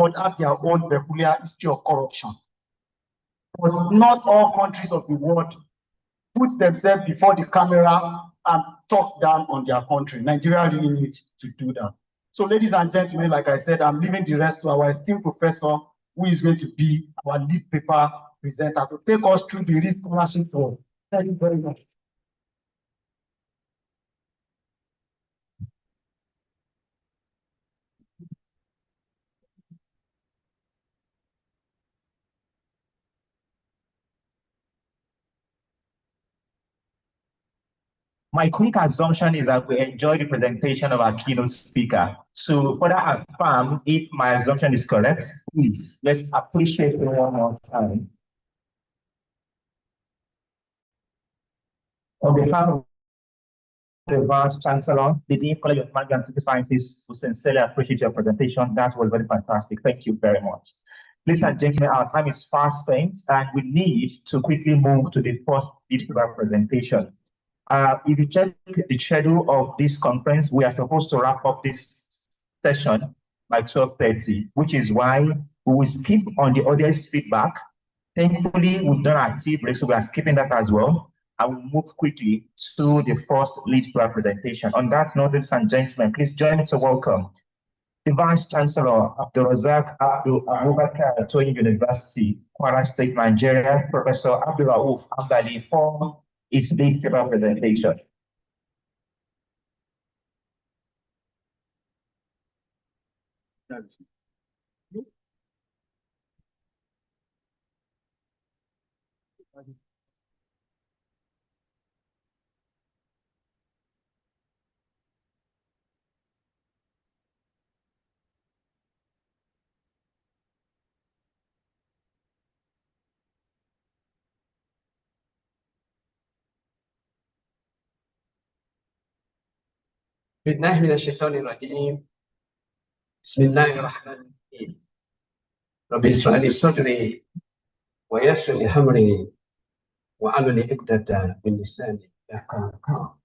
world have their own peculiar history of corruption. But not all countries of the world put themselves before the camera and talk down on their country. Nigeria really needs to do that. So ladies and gentlemen, like I said, I'm leaving the rest to our esteemed professor, who is going to be our lead paper presenter to take us through the REIT scholarship tour. Thank you very much. My quick assumption is that we enjoy the presentation of our keynote speaker. To further affirm if my assumption is correct, please, let's appreciate it one more time. On behalf of the Vice Chancellor, the Dean of College of Management and Civil Sciences, we sincerely appreciate your presentation. That was very fantastic. Thank you very much. Ladies and gentlemen, our time is fast spent, and we need to quickly move to the first paper presentation. If you check the schedule of this conference, we are supposed to wrap up this session by 12:30, which is why we will skip on the audience feedback. Thankfully, we've done our tea break, so we are skipping that as well. I will move quickly to the first lead presentation. On that note, ladies and gentlemen, please join me to welcome the Vice Chancellor of the Razak Abdul Abubakar Toyin University, Kwara State, Nigeria, Professor Abdul Rauf Abdali, for his lead paper presentation. بالله من الشيطان الرجيم بسم الله الرحمن الرحيم رب اشرح لي صدري ويسر لي امري واحلل عقدة من لساني يفقهوا قولي.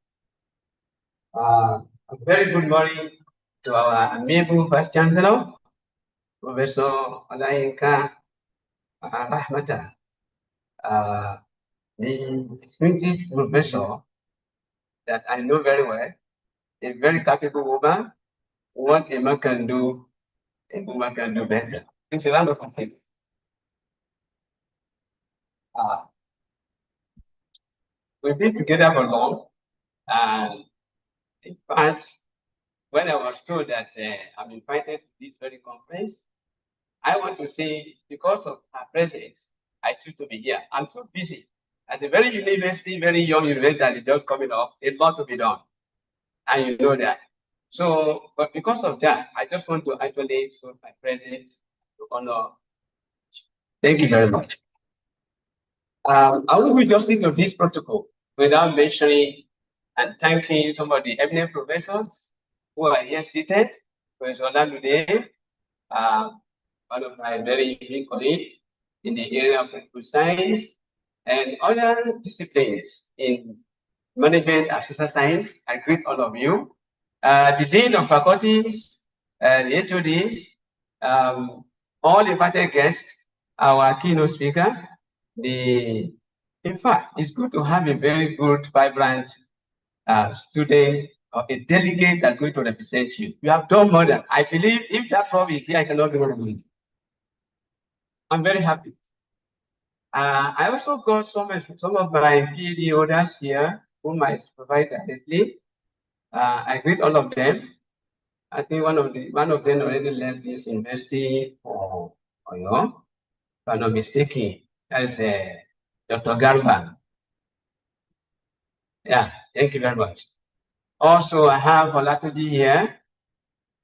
A very good morning to our amiable Vice Chancellor, Professor Olayinka Rahmata, the distinguished professor that I know very well, a very capable woman. What a man can do, a woman can do better. It's a round of applause. We've been together for long, and in fact, when I was told that I'm invited to this very conference, I want to say, because of her presence, I choose to be here. I'm so busy. As a very young university that is just coming up, a lot to be done. And you know that. So, but because of that, I just want to actually show my presence to honor. Thank you very much. I will be just into this protocol without mentioning and thanking some of the eminent professors who are here seated. Professor Olalude, one of my very unique colleagues in the area of political science and other disciplines in management and social science. I greet all of you. The Dean of Faculties, the HODs, all invited guests, our keynote speaker. In fact, it's good to have a very good, vibrant student or a delegate that's going to represent you. You have done more than, I believe if that prof is here, I cannot do it. I'm very happy. I also got some of my PhD holders here whom I provide directly. I greet all of them. I think one of them already left this university for Oyo, if I'm not mistaken. That's Dr. Garba. Yeah, thank you very much. Also, I have Olatuji here,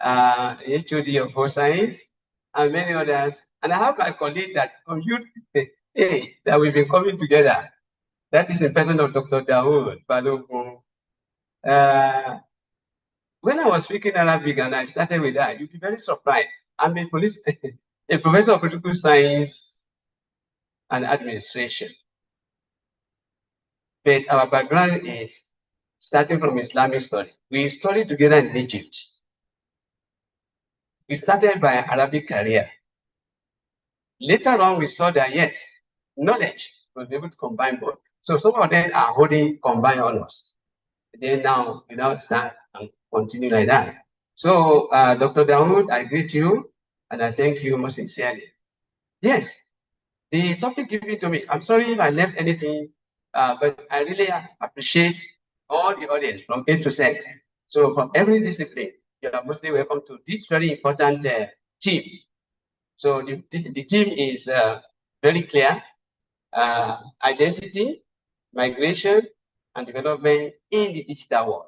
HOD of Food Science, and many others. And I have my colleague that from youth that we've been coming together. That is the person of Dr. Dawood Balogun. When I was speaking Arabic and I started with that, you'd be very surprised. I'm a professor of political science and administration. But our background is starting from Islamic study. We studied together in Egypt. We started by Arabic career. Later on, we saw that yes, knowledge was able to combine both. So some of them are holding combined honors. Then now we now start and continue like that. So Dr. Dawood, I greet you and I thank you most sincerely. Yes, the topic given to me, I'm sorry if I left anything, but I really appreciate all the audience from A to Z. So from every discipline, you are mostly welcome to this very important team. So the team is very clear, identity, migration, and development in the digital world.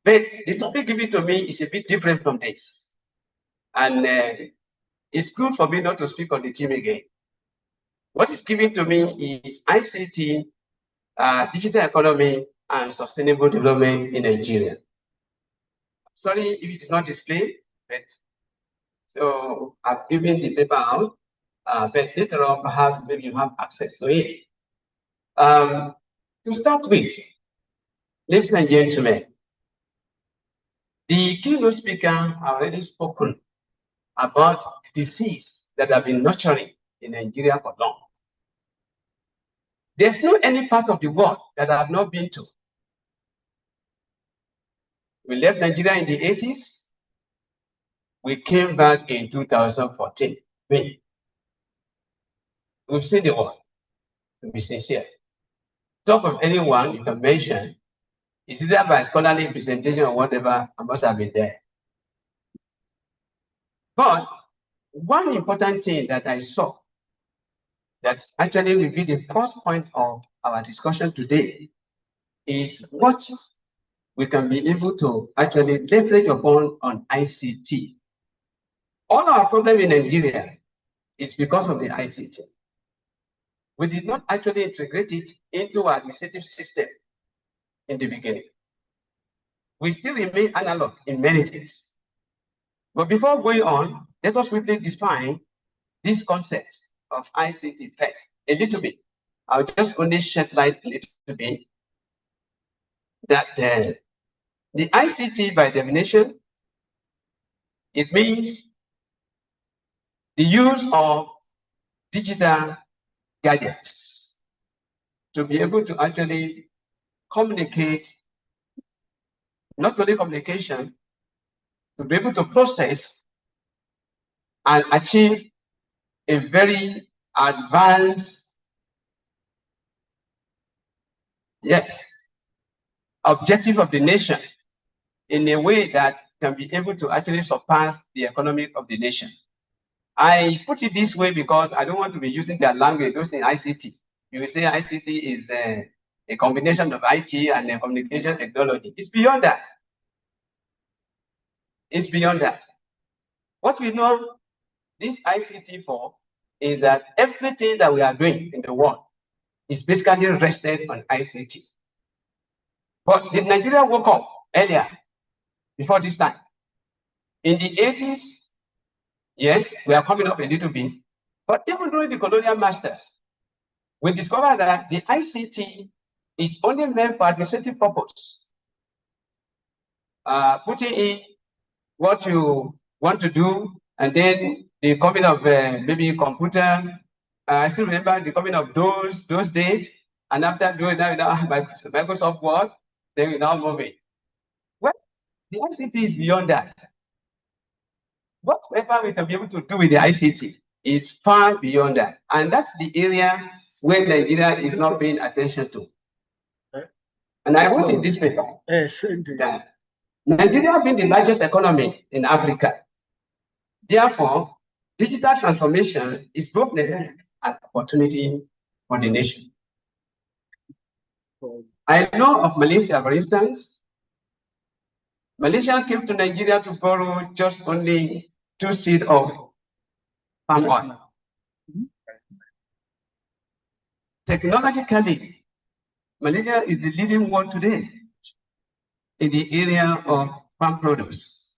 But the topic given to me is a bit different from this. And it's good for me not to speak on the team again. What is given to me is ICT, digital economy, and sustainable development in Nigeria. Sorry if it is not displayed, but so I've given the paper out, but later on, perhaps maybe you have access to it. To start with, ladies and gentlemen, the keynote speaker already spoken about disease that have been nurturing in Nigeria for long. There's no any part of the world that I have not been to. We left Nigeria in the 80s. We came back in 2014. We've seen the world, to be sincere. Top of anyone you can mention is either by scholarly presentation or whatever, I must have been there. But one important thing that I saw that actually will be the first point of our discussion today is what we can be able to actually leverage upon on ICT. All our problem in Nigeria is because of the ICT. We did not actually integrate it into our administrative system in the beginning. We still remain analog in many things. But before going on, let us quickly define this concept of ICT first, a little bit. I'll just only shed light a little bit that the ICT by definition, it means the use of digital gadgets to be able to actually communicate, not only communication, to be able to process and achieve a very advanced, yes, objective of the nation in a way that can be able to actually surpass the economy of the nation. I put it this way because I don't want to be using their language, those in ICT. You will say ICT is a combination of IT and a communication technology. It's beyond that. It's beyond that. What we know this ICT for is that everything that we are doing in the world is basically rested on ICT. But did Nigeria woke up earlier, before this time? In the 80s, yes, we are coming up a little bit. But even during the colonial masters, we discovered that the ICT is only meant for administrative purpose. Putting in what you want to do, and then the coming of maybe computer. I still remember the coming of those days, and after doing that, Microsoft Word, then we now move it. Well, the ICT is beyond that. Whatever we can be able to do with the ICT is far beyond that. And that's the area where Nigeria is not paying attention to. And I wrote in this paper that Nigeria being the largest economy in Africa. Therefore, digital transformation is both an opportunity for the nation. I know of Malaysia, for instance. Malaysia came to Nigeria to borrow just only 2 seeds of palm oil. Technologically, Malaysia is the leading one today in the area of palm produce.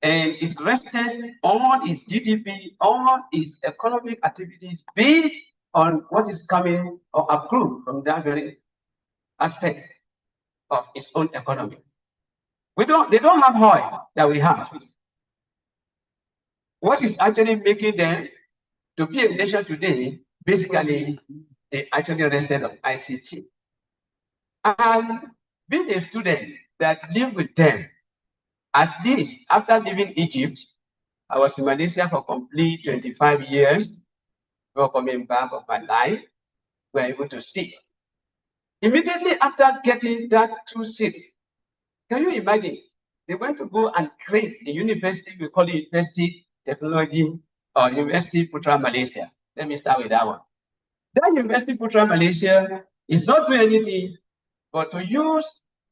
And it rested all its GDP, all its economic activities based on what is coming or accrued from that very aspect of its own economy. They don't have oil that we have. What is actually making them to be a nation today, basically, they actually rested on ICT. And being a student that lived with them, at least after leaving Egypt, I was in Malaysia for complete 25 years before coming back of my life. We were able to see. Immediately after getting that 2 seats, can you imagine? They went to go and create a university, we call it University Technology or University Putra Malaysia. Let me start with that one. That University Putra Malaysia is not doing anything but to use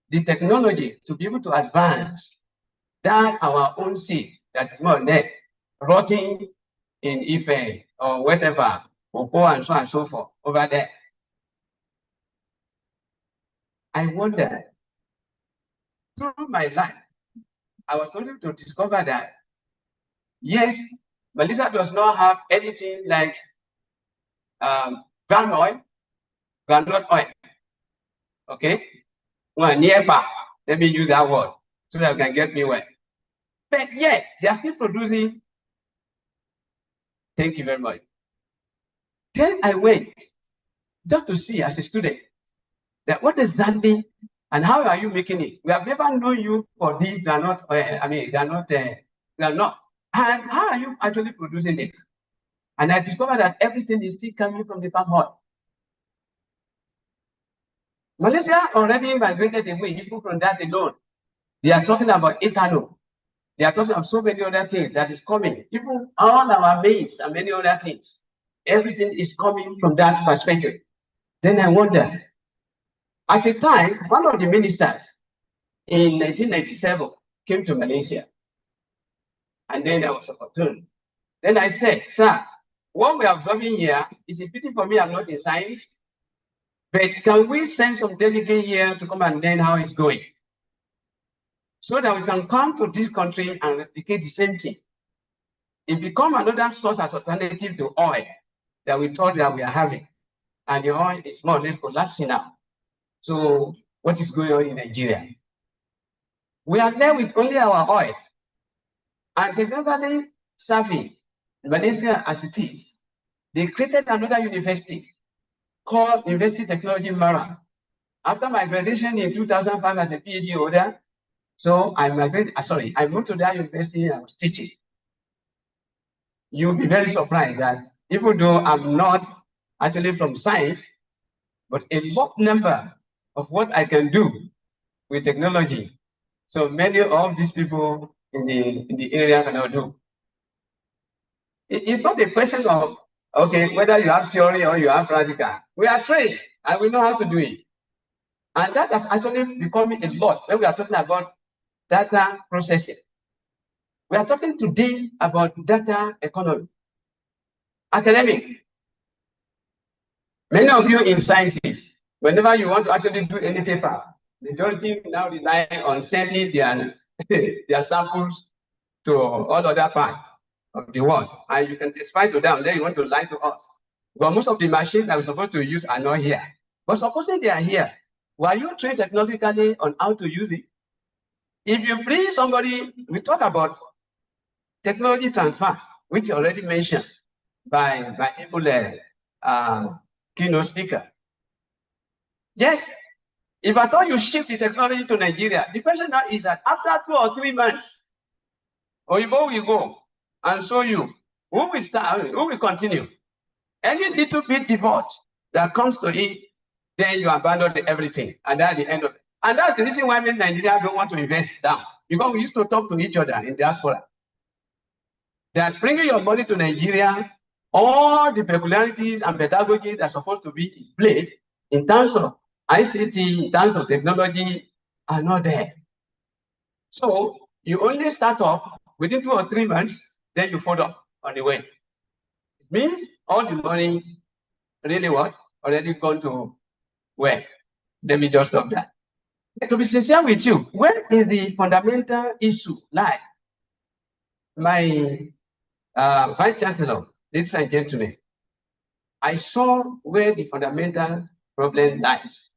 the technology to be able to advance that our own seed that's more net rotting in Ife or whatever, Popo and so on and so forth over there. I wonder, through my life, I was able to discover that, yes, Malaysia does not have anything like groundnut oil. Okay? Well, nearby, let me use that word so that you can get me well. But yet, they are still producing. Thank you very much. Then I went just to see as a student that what exactly and how are you making it? We have never known you for this, they are not, and how are you actually producing it? And I discovered that everything is still coming from the palm oil. Malaysia already migrated away, even from that alone. They are talking about ethanol. They are talking about so many other things that is coming. Even all our maize and many other things. Everything is coming from that perspective. Then I wonder, at the time, one of the ministers in 1997 came to Malaysia. And then I was opportune. Then I said, sir, what we are observing here is a pity for me, I'm not in science, but can we send some delegate here to come and learn how it's going? So that we can come to this country and replicate the same thing. It becomes another source as alternative to oil that we thought that we are having. And the oil is more or less collapsing now. So what is going on in Nigeria? We are there with only our oil. And technically savvy, Malaysia as it is, they created another university called University Technology Mara. After my graduation in 2005 as a PhD holder, so I moved to that university and I was teaching. You'll be very surprised that even though I'm not actually from science, but a lot number of what I can do with technology. So many of these people in the area cannot do. It's not a question of, okay, whether you have theory or you have practical. We are trained and we know how to do it. And that has actually become a lot when we are talking about data processing. We are talking today about data economy. Academic. Many of you in sciences, whenever you want to actually do any paper, majority now rely on sending their samples to all other parts of the world. And you can testify to them, then you want to lie to us. But most of the machines that we're supposed to use are not here. But supposing they are here, were you trained technologically on how to use it? If you bring somebody, we talk about technology transfer, which you already mentioned by people keynote speaker. Yes, if I thought you ship the technology to Nigeria, the question now is that after 2 or 3 months, Oyibo will go and show you who will start, who will continue. Any little bit default that comes to it, then you abandon everything, and that's the end of it. And that's the reason why many Nigerians don't want to invest down, because we used to talk to each other in diaspora. That bringing your money to Nigeria, all the peculiarities and pedagogies that are supposed to be in place in terms of ICT, in terms of technology, are not there. So you only start off within 2 or 3 months, then you fall off on the way. It means all the money really what? Already gone to where? Let me just stop that. And to be sincere with you, where is the fundamental issue lie? My Vice Chancellor, ladies and gentlemen, I saw where the fundamental problem lies.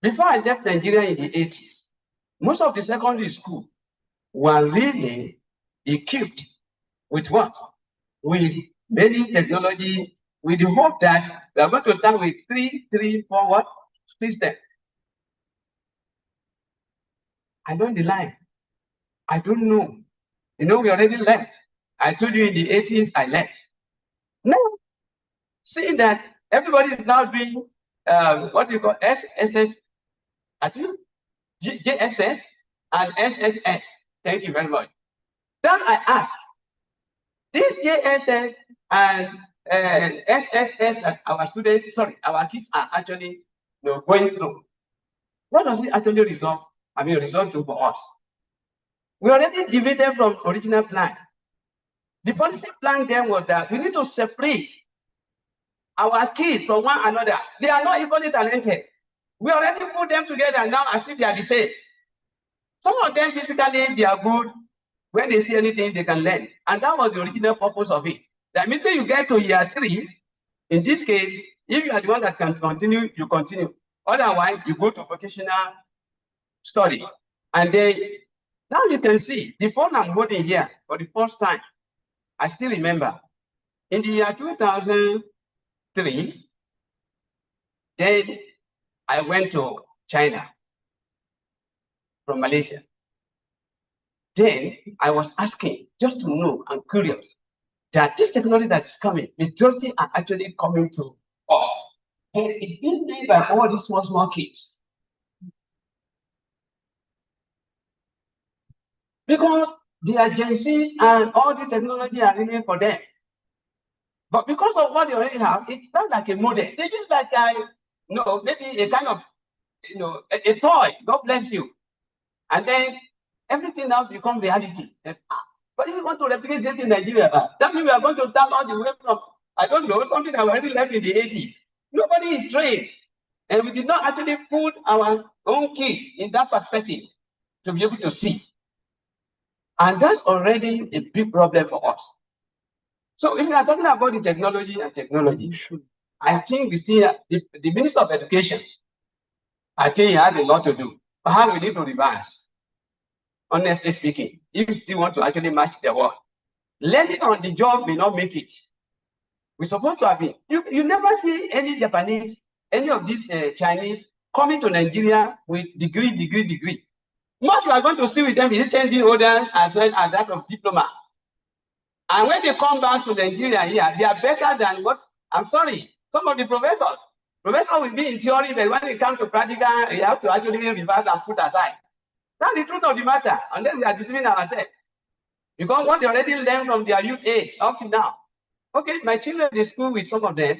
Before I left Nigeria in the 80s, most of the secondary schools were really equipped with what? With many technology with the hope that we are going to start with 3-3-4 what system. I don't lie. I don't know. You know, we already left. I told you in the 80s, I left. Now, seeing that everybody is now doing what you call SSS, I think JSS and SSS. Thank you very much. Then I asked, this JSS and SSS that our students, sorry, our kids are actually going through, what does it actually result to for us? We already deviated from original plan. The policy plan then was that we need to separate our kids from one another. They are not equally talented. We already put them together now as if they are the same. Some of them physically, they are good. When they see anything, they can learn. And that was the original purpose of it. That means when you get to year 3, in this case, if you are the one that can continue, you continue. Otherwise, you go to vocational study. And then, now you can see, the phone I'm holding here for the first time, I still remember, in the year 2003, then I went to China from Malaysia. Then I was asking, just to know, I'm curious, that this technology that is coming, majority are actually coming to us. And it's being made by all these small kids. Because the agencies and all this technology are really for them. But because of what they already have, it's not like a model. They just like maybe a kind of a toy. God bless you. And then everything now becomes reality. But if you want to replicate it in Nigeria, that means we are going to start all the way from, I don't know, something that already left in the 80s. Nobody is trained. And we did not actually put our own kid in that perspective to be able to see. And that's already a big problem for us. So if we are talking about the technology, I think we still, the Minister of Education, I think he has a lot to do. Perhaps we need to reverse. Honestly speaking, if you still want to actually match the world, learning on the job may not make it. We're supposed to have it. You never see any Japanese, any of these Chinese coming to Nigeria with degree. What you are going to see with them is HND holders as well as that of diploma. And when they come back to Nigeria here, they are better than what, I'm sorry, some of the professors. Professors will be in theory, but when it comes to practical, you have to actually reverse and put aside. That's the truth of the matter. And then we are deceiving ourselves. Because what they already learned from their youth age up to now. Okay, my children in school with some of them,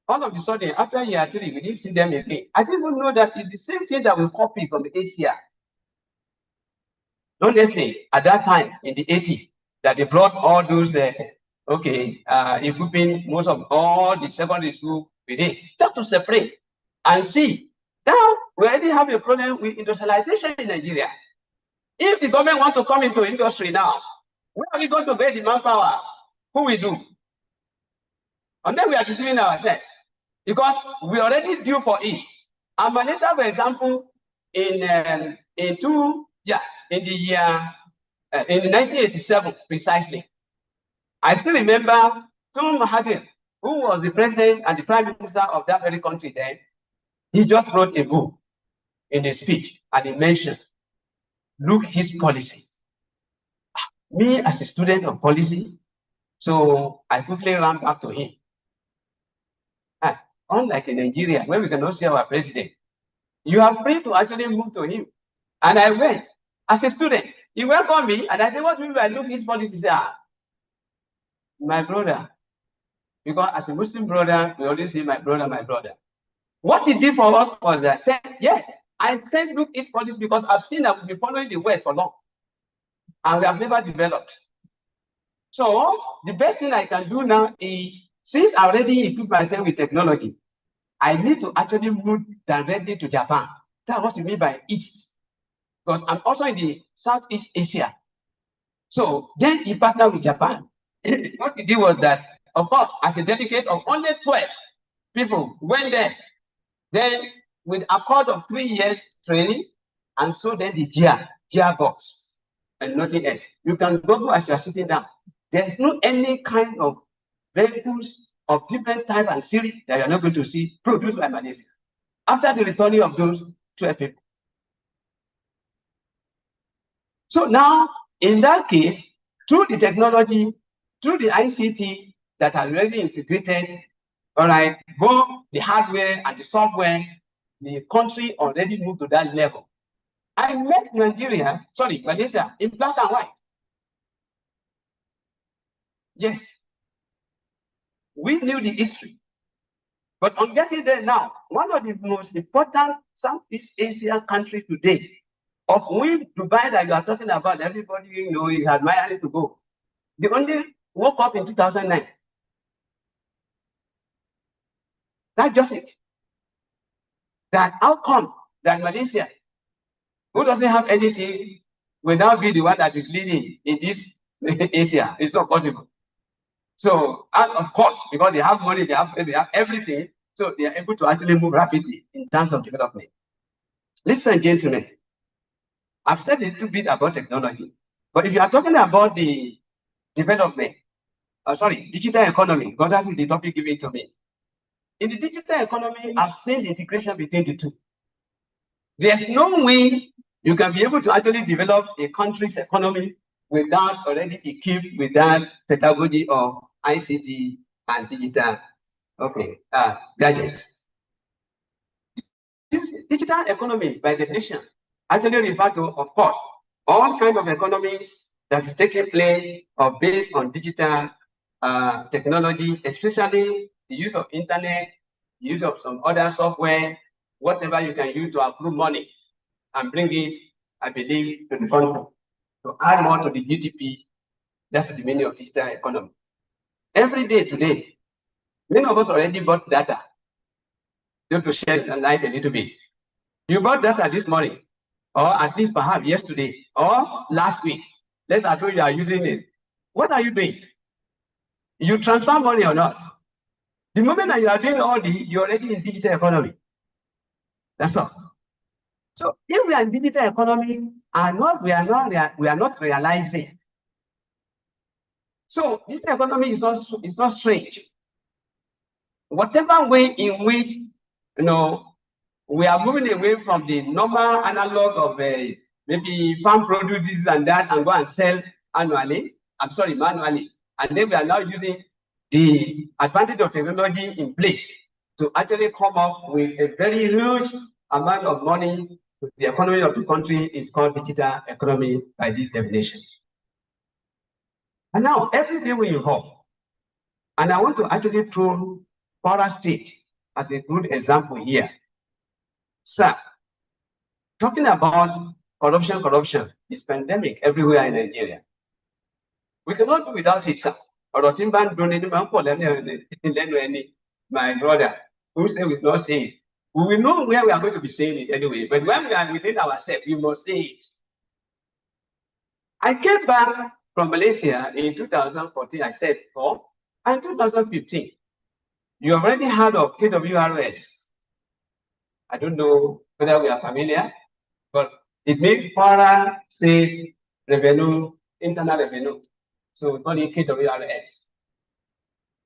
all of a sudden, after year 3, we didn't see them again. I didn't even know that it's the same thing that we copy from the Asia. Honestly, at that time, in the 80s, that they brought all those, equipping most of all the secondary school with it, just to separate and see. Now, we already have a problem with industrialization in Nigeria. If the government wants to come into industry now, where are we going to get the manpower? Who will do? And then we are deceiving ourselves because we already due for it. And Malaysia, for example, in 1987 precisely, I still remember Tun Mahathir, who was the president and the prime minister of that very country then. He just wrote a book in a speech and he mentioned, look his policy. Me as a student of policy, so I quickly ran back to him. Unlike in Nigeria, where we cannot see our president, you are free to actually move to him. And I went as a student. He welcomed me and I said, what do you mean by look his policy? He said, my brother. Because as a Muslim brother, we always say my brother, my brother. What he did for us was that said, yes, I said look his policy because I've seen that we've been following the West for long. And we have never developed. So the best thing I can do now is, since I already equipped myself with technology, I need to actually move directly to Japan. That's what you mean by East. Because I'm also in the Southeast Asia. So then he partnered with Japan. What he did was that, of course, as a delegate of only 12 people went there. Then with a course of 3 years training, and so then the GR box and nothing else. You can go as you are sitting down. There's no any kind of vehicles of different type and series that you are not going to see produced by Malaysia after the returning of those 12 people. So now, in that case, through the technology, through the ICT that are already integrated, all right, both the hardware and the software, the country already moved to that level. I met Malaysia in black and white. Yes, we knew the history. But on getting there now, one of the most important Southeast Asian countries today, of which Dubai that you are talking about, everybody is admiring to go. They only woke up in 2009. That's just it. That outcome that Malaysia, who doesn't have anything, will now be the one that is leading in this Asia. It's not possible. So, and of course, because they have money, they have everything, so they are able to actually move rapidly in terms of development. Listen, gentlemen, I've said a little bit about technology, but if you are talking about the development, digital economy, because that's the topic given to me. In the digital economy, I've seen the integration between the two. There's no way you can be able to actually develop a country's economy without already equipped with that pedagogy of ICT and digital gadgets. Digital economy, by definition, actually refers to, of course, all kinds of economies that's taking place or based on digital technology, especially the use of internet, the use of some other software, whatever you can use to accrue money and bring it, I believe, to the country. To add more to the GDP, that's the meaning of digital economy. Every day today, many of us already bought data. Just to share the light a little bit. You bought data this morning, or at least perhaps yesterday, or last week. Let's assume you are using it. What are you doing? You transfer money or not? The moment that you are doing all this, you're already in digital economy. That's all. So if we are in digital economy, we are not realizing. So digital economy is not strange. Whatever way in which we are moving away from the normal analog of maybe farm produce and that and go and sell manually. And then we are now using the advantage of technology in place to actually come up with a very huge amount of money to the economy of the country is called digital economy by this definition. And now every day we evolve. And I want to actually throw Kwara State as a good example here. Sir, talking about corruption is pandemic everywhere in Nigeria. We cannot do without it, sir. My brother, who say we not say it. We will know where we are going to be saying it anyway, but when we are within ourselves, we must say it. I came back from Malaysia in 2014, I said before, and 2015. You already heard of KWRS. I don't know whether we are familiar, but it means Kwara State Revenue, Internal Revenue. So we call it KWRS.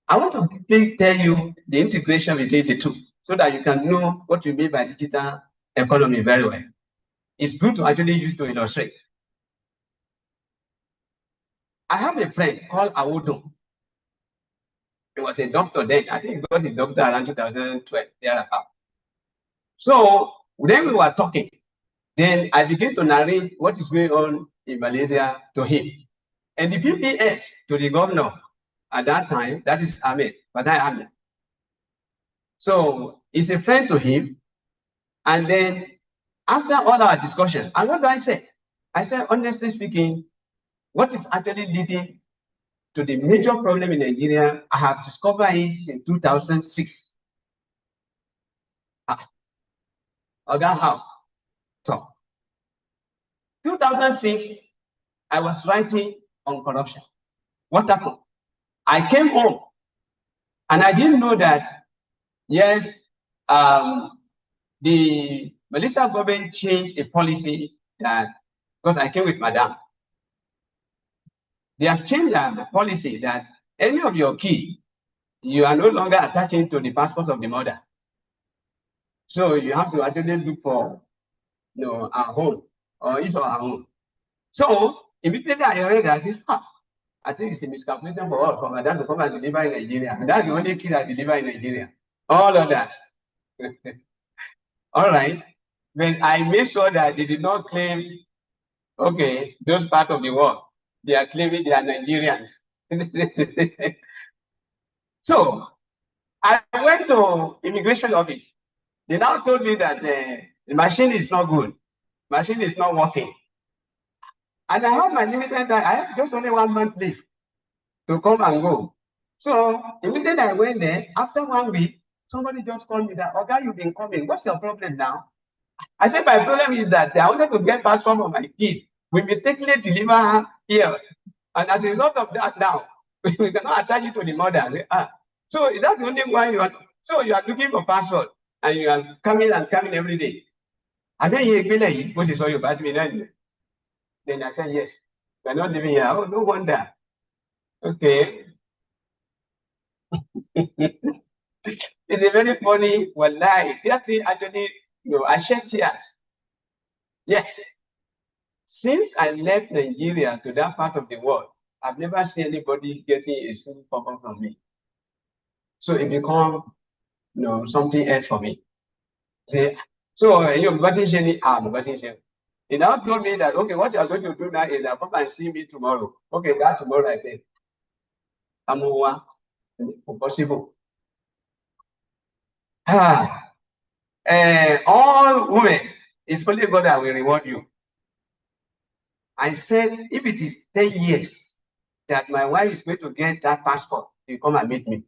I want to quickly tell you the integration between the two so that you can know what you mean by digital economy very well. It's good to actually use to illustrate. I have a friend called Awodo. He was a doctor then. I think he was a doctor around 2012, thereabout. So then we were talking. Then I began to narrate what is going on in Malaysia to him. And the PPS to the governor at that time, that is Ahmed, Badai Ahmed. So he's a friend to him. And then after all our discussion, and what do I say? I said, honestly speaking, what is actually leading to the major problem in Nigeria, I have discovered it in 2006. Okay, how? So, 2006, I was writing on corruption. What happened? I came home and I didn't know that, yes, the Malaysia government changed a policy that, because I came with Madam, they have changed the policy that any of your kids you are no longer attaching to the passport of the mother. So you have to actually look for, our home or his or her home. So immediately I read that, I said, I think it's a miscalculation for all, for my dad to come and deliver in Nigeria. And that's the only kid I deliver in Nigeria. All of that. All right. Then I made sure that they did not claim, okay, those part of the world. They are claiming they are Nigerians. So I went to immigration office. They now told me that the machine is not good. Machine is not working. And I have my limited time. I have just only 1 month leave to come and go. So immediately I went there, after 1 week, somebody just called me that, okay, you've been coming. What's your problem now? I said, my problem is that I wanted to get passport for my kid. We mistakenly deliver her here. And as a result of that now, we cannot attach it to the mother. Say, so that's the only one you are. So you are looking for passport and you are coming and coming every day. And then he saw you pass me then. Then I said, yes, we're not living here. Oh, no wonder. Okay. It's a very funny lie. That thing actually, I shed tears. Yes. Since I left Nigeria to that part of the world, I've never seen anybody getting a single problem from me. So it become, something else for me. See, so you're getting shiny, I'm getting shiny. He now told me that, okay, what you are going to do now is come and see me tomorrow. Okay, that tomorrow I said, impossible. All women, it's only God that will reward you. I said, if it is 10 years that my wife is going to get that passport, you come and meet me.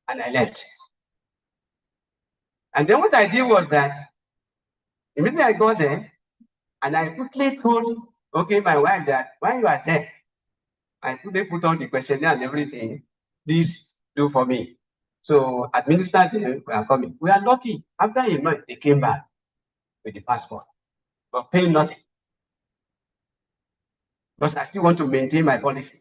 And I left. And then what I did was that immediately I got there and I quickly told, okay, my wife that when you are there, I quickly put on the questionnaire and everything. Please do for me. So administrators were coming. We are lucky. After a month, they came back with the passport, but paying nothing. Because I still want to maintain my policy.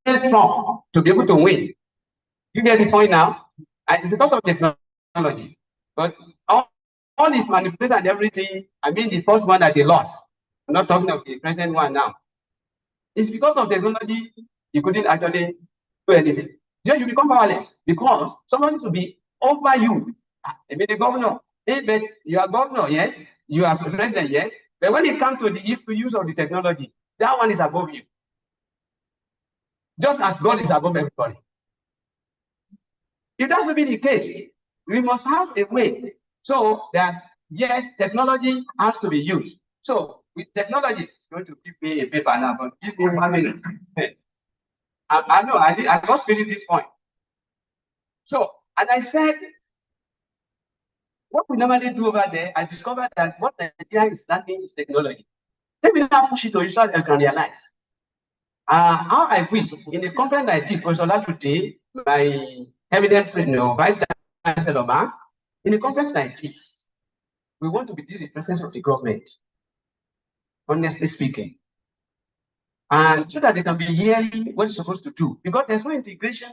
Trump to be able to win. You get the point now? And because of technology. But all this manipulation and everything, I mean the first one that he lost. I'm not talking of the present one now. It's because of technology, you couldn't actually do anything. Then you become powerless because someone will be over you. I mean the governor. Hey, but you are governor, yes. You are president, yes. But when it comes to the use of the technology, that one is above you. Just as God is above everybody. If that should be the case, we must have a way so that, yes, technology has to be used. So with technology, it's going to give me a paper now, but give me 1 minute. I know, I just finished this point. So, and I said, what we normally do over there, I discovered that what Nigeria is lacking is technology. Let me now push it to you so that you can realize. How I wish in a conference I did, Professor Latute, my eminent vice chancellor, in a conference like this, we want to be the presence of the government, honestly speaking. And so that they can be hearing what it's supposed to do. Because there's no integration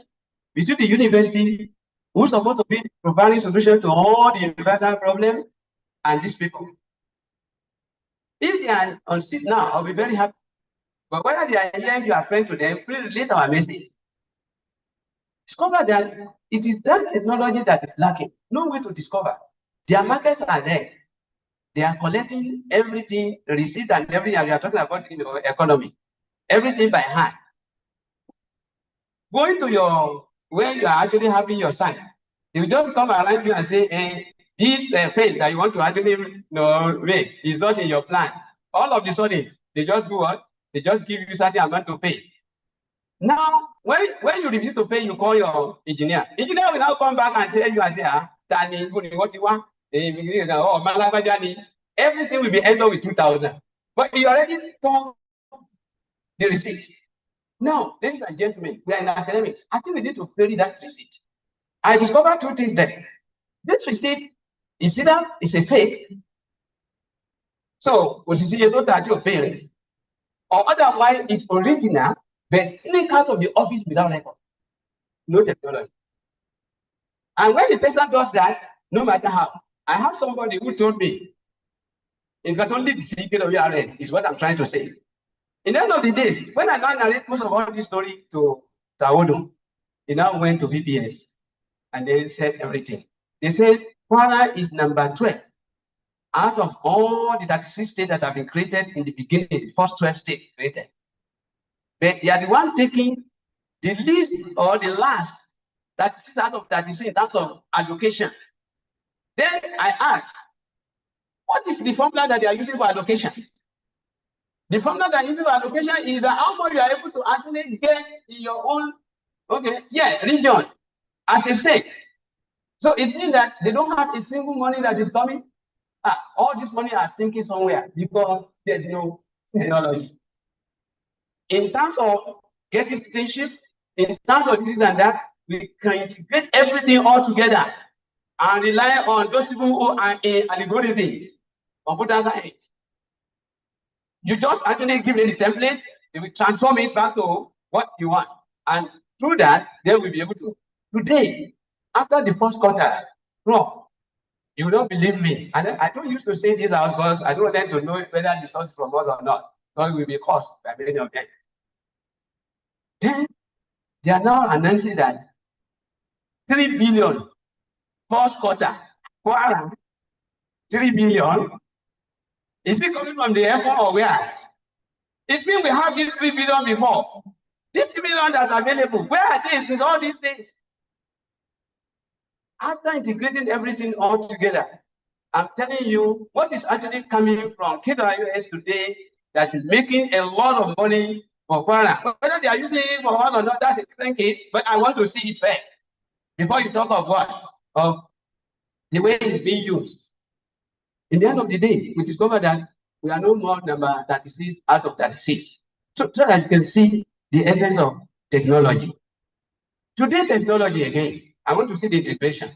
between the university Who's supposed to be providing solution to all the universal problems? And these people. If they are on seat now, I'll be very happy. But whether they are here, you are friend to them, please relate our message. Discover that it is that technology that is lacking. No way to discover. Their markets are there. They are collecting everything, receipt and everything. We are talking about economy. Everything by hand. Going to your where you are actually having your site. They will just come around you and say, this phase that you want to actually make is not in your plan. All of a sudden, they just do what? They just give you certain amount to pay. Now, when you refuse to pay, you call your engineer. Engineer will now come back and tell you and say, Tani, what you want? Everything will be ended with 2,000. But you already told the receipt. Now, ladies and gentlemen, we are in academics. I think we need to query that receipt. I discovered two things there. This receipt is either it's a fake, so we see a total to pay, or otherwise it's original, but sneak out of the office without record. No technology. And when the person does that, no matter how, I have somebody who told me, it's not only the secret of your arrest, is what I'm trying to say. In the end of the day, when I now narrate most of all this story to Tawodo, he now went to VPS and they said everything. They said Kwara is number 12 out of all the 36 states that have been created in the beginning, the first 12 states created. But they are the one taking the least or the last 36 out of 36 in terms of allocation. Then I asked, what is the formula that they are using for allocation? The formula that using for allocation is how much you are able to actually get in your own, region as a state. So it means that they don't have a single money that is coming. All this money are sinking somewhere because there's no technology. In terms of getting citizenship, in terms of this and that, we can integrate everything all together and rely on those people who are in algorithm, computer science. You just actually give them the template, they will transform it back to what you want. And through that, they will be able to. Today, after the first quarter, you will not believe me. And I don't used to say this out because I don't want them to know whether the source is from us or not. So it will be cost by many of them. Then they are now announcing that 3 billion first quarter, 3 billion. Is it coming from the airport or where? It means we have this 3 billion before. This 3 billion that's available, where are they since all these things? After integrating everything all together, I'm telling you what is actually coming from KWS today that is making a lot of money for Kwara. Whether they are using it for one or not, that's a different case, but I want to see it first before you talk of what? Of the way it's being used. In the end of the day, we discover that we are no more number 36 out of 36. So that you can see the essence of technology. Today, technology again, I want to see the integration.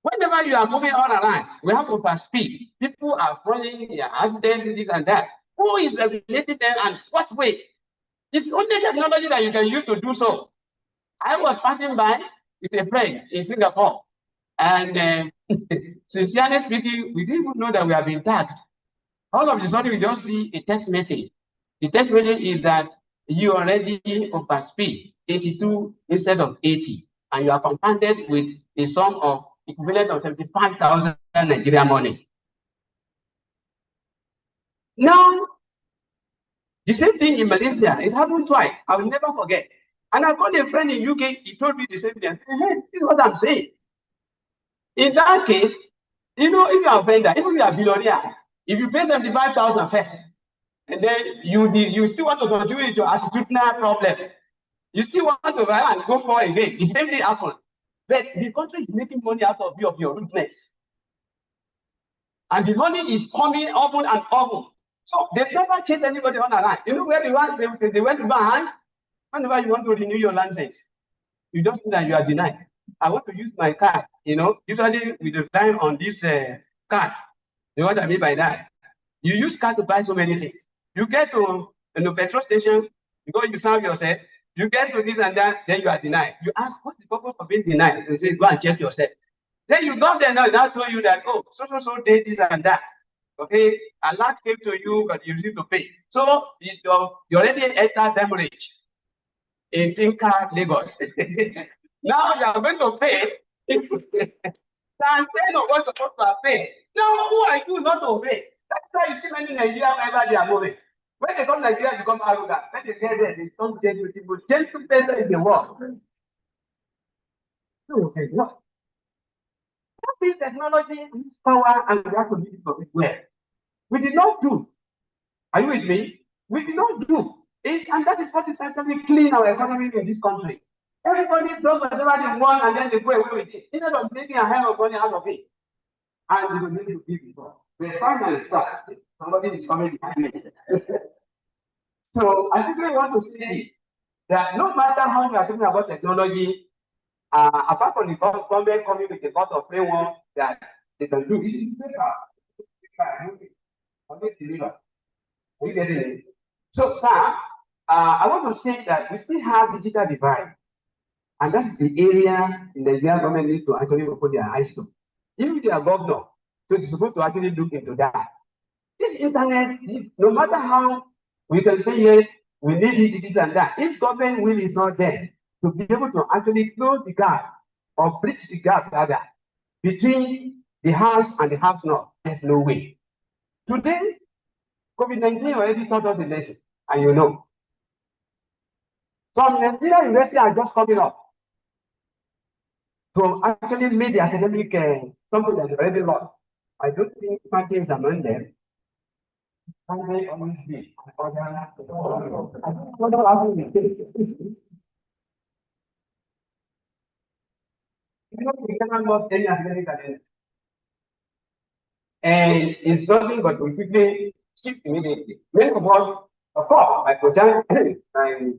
Whenever you are moving on around, we have overspeed. People are running, accidents, this and that. Who is regulating them and what way? It's only technology that you can use to do so. I was passing by with a friend in Singapore, and sincerely speaking, we didn't even know that we have been tagged. All of a sudden, we just see a text message. The text message is that you already overspeed 82 instead of 80, and you are compounded with a sum of equivalent of 75,000 Nigerian money. Now, the same thing in Malaysia. It happened twice. I will never forget. And I called a friend in UK. He told me the same thing. Hey, this is what I'm saying. In that case, if you are a vendor, even if you are a billionaire, if you pay 75,000 first, and then you still want to continue with your attitudinal problem, you still want to buy and go for again. The same thing happened. But the country is making money out of you of your rudeness. And the money is coming often and often. So they never chase anybody on a line. You know where they went to buy? Whenever you want to renew your license, you just think that you are denied. I want to use my card, usually we rely on this card. You know what I mean by that? You use card to buy so many things. You get to petrol station, you go, you serve yourself, You get to this and that, then you are denied. You ask, what's the purpose of being denied? You say, go and check yourself. Then you go there now, now tell you that, oh, so did this and that. Okay, a lot came to you, but you need to pay. So it's you already entered hemorrhage in Tinka, Lagos. Now you are going to pay. Times 10 of what's supposed to pay. Now who are you not to pay? That's why you see many Nigerians whenever they are moving. When they come to Nigeria, they become arrogant. When they get there, they don't change with people. Change to better in the world. Okay, what? This technology, this power, and we have to use it for it well. We did not do. Are you with me? We did not do it, and that is what is actually clean our economy in this country. Everybody does whatever they want, and then they go away with it. Instead of making a hell of money out of it, and they will need to give it up. The finally start. Somebody is coming behind me. So I simply want to say that no matter how we are talking about technology, apart from the government coming with a lot of framework that they can do, it's better. Are you getting it? So, sir, I want to say that we still have digital divide, and that's the area in the Nigerian government needs to actually open their eyes to. Even their governor, so it's supposed to actually look into that. This internet, no matter how we can say yes, we need it, this and that. If government will is not there to be able to actually close the gap or bridge the gap rather between the house and the house not, there's no way. Today, COVID-19 already taught us a lesson, and you know. Some Nigerian universities are just coming up to actually meet the academic something that they already lost. I don't think something is among them. Sunday always be. We cannot lose any academic calendar. And it's nothing but we quickly shift immediately. Many of us, of course, my project, and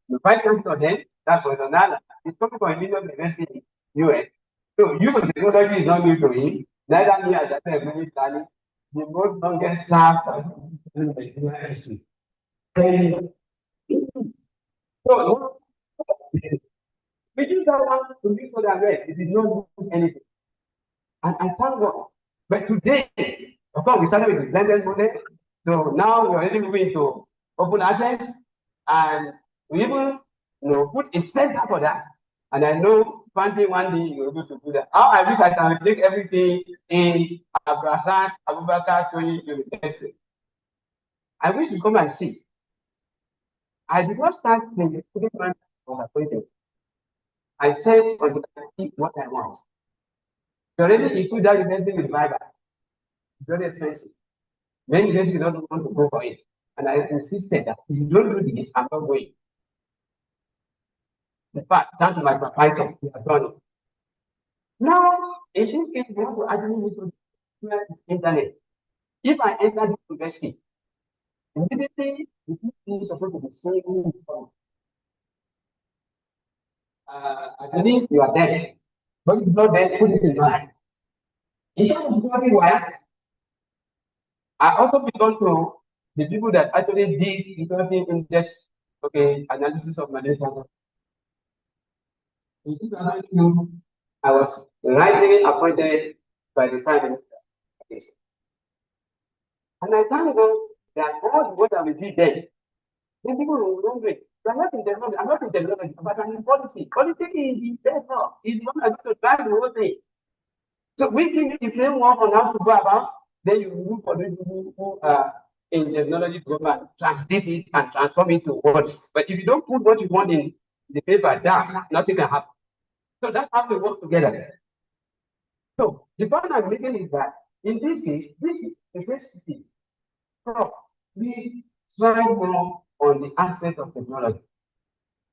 the vice chancellor then, that's what another. He's coming from a million university in US. So use of technology is not new to him. Neither me as I really planning. The most longest staff in the history. So we do that one to be for that way. It did not do anything. And I thank God. But today, of course, we started with the blended model. So now we're already moving to open access, and we even put a center for that. And I know one day you're able to do that. How I wish I can take everything in Abrasan, Abubakar, Tony University. I wish you come and see. I did not start saying the student man was appointed. I said, until I see what I want. You already include that university with Bible. It's very expensive. Many universities don't want to go for it. And I insisted that if you don't do this, I'm not going. In fact, down to my proprietor, we have done it. Now, in this case, we have to actually need to the internet. If I enter this university, immediately the people is supposed to be saying, I believe you are there. But if not there, put it in mind. In terms of security wise, I also belong to the people that actually did security index analysis of Malaysia. In 2002, I was rightly appointed by the Prime Minister. And I thank God that all the work that we did then people will wonder, I'm not in technology, but I'm in policy. Policy is there now. It's one that's going to drive the whole thing. So we give you the framework on how to go about, then you move for those people who are in technology to go back, translate it and transform it to words. But if you don't put what you want in the paper down, nothing can happen. So that's how we work together. So the point I'm making is that in this case, this is the first system. So we try more on the aspect of technology.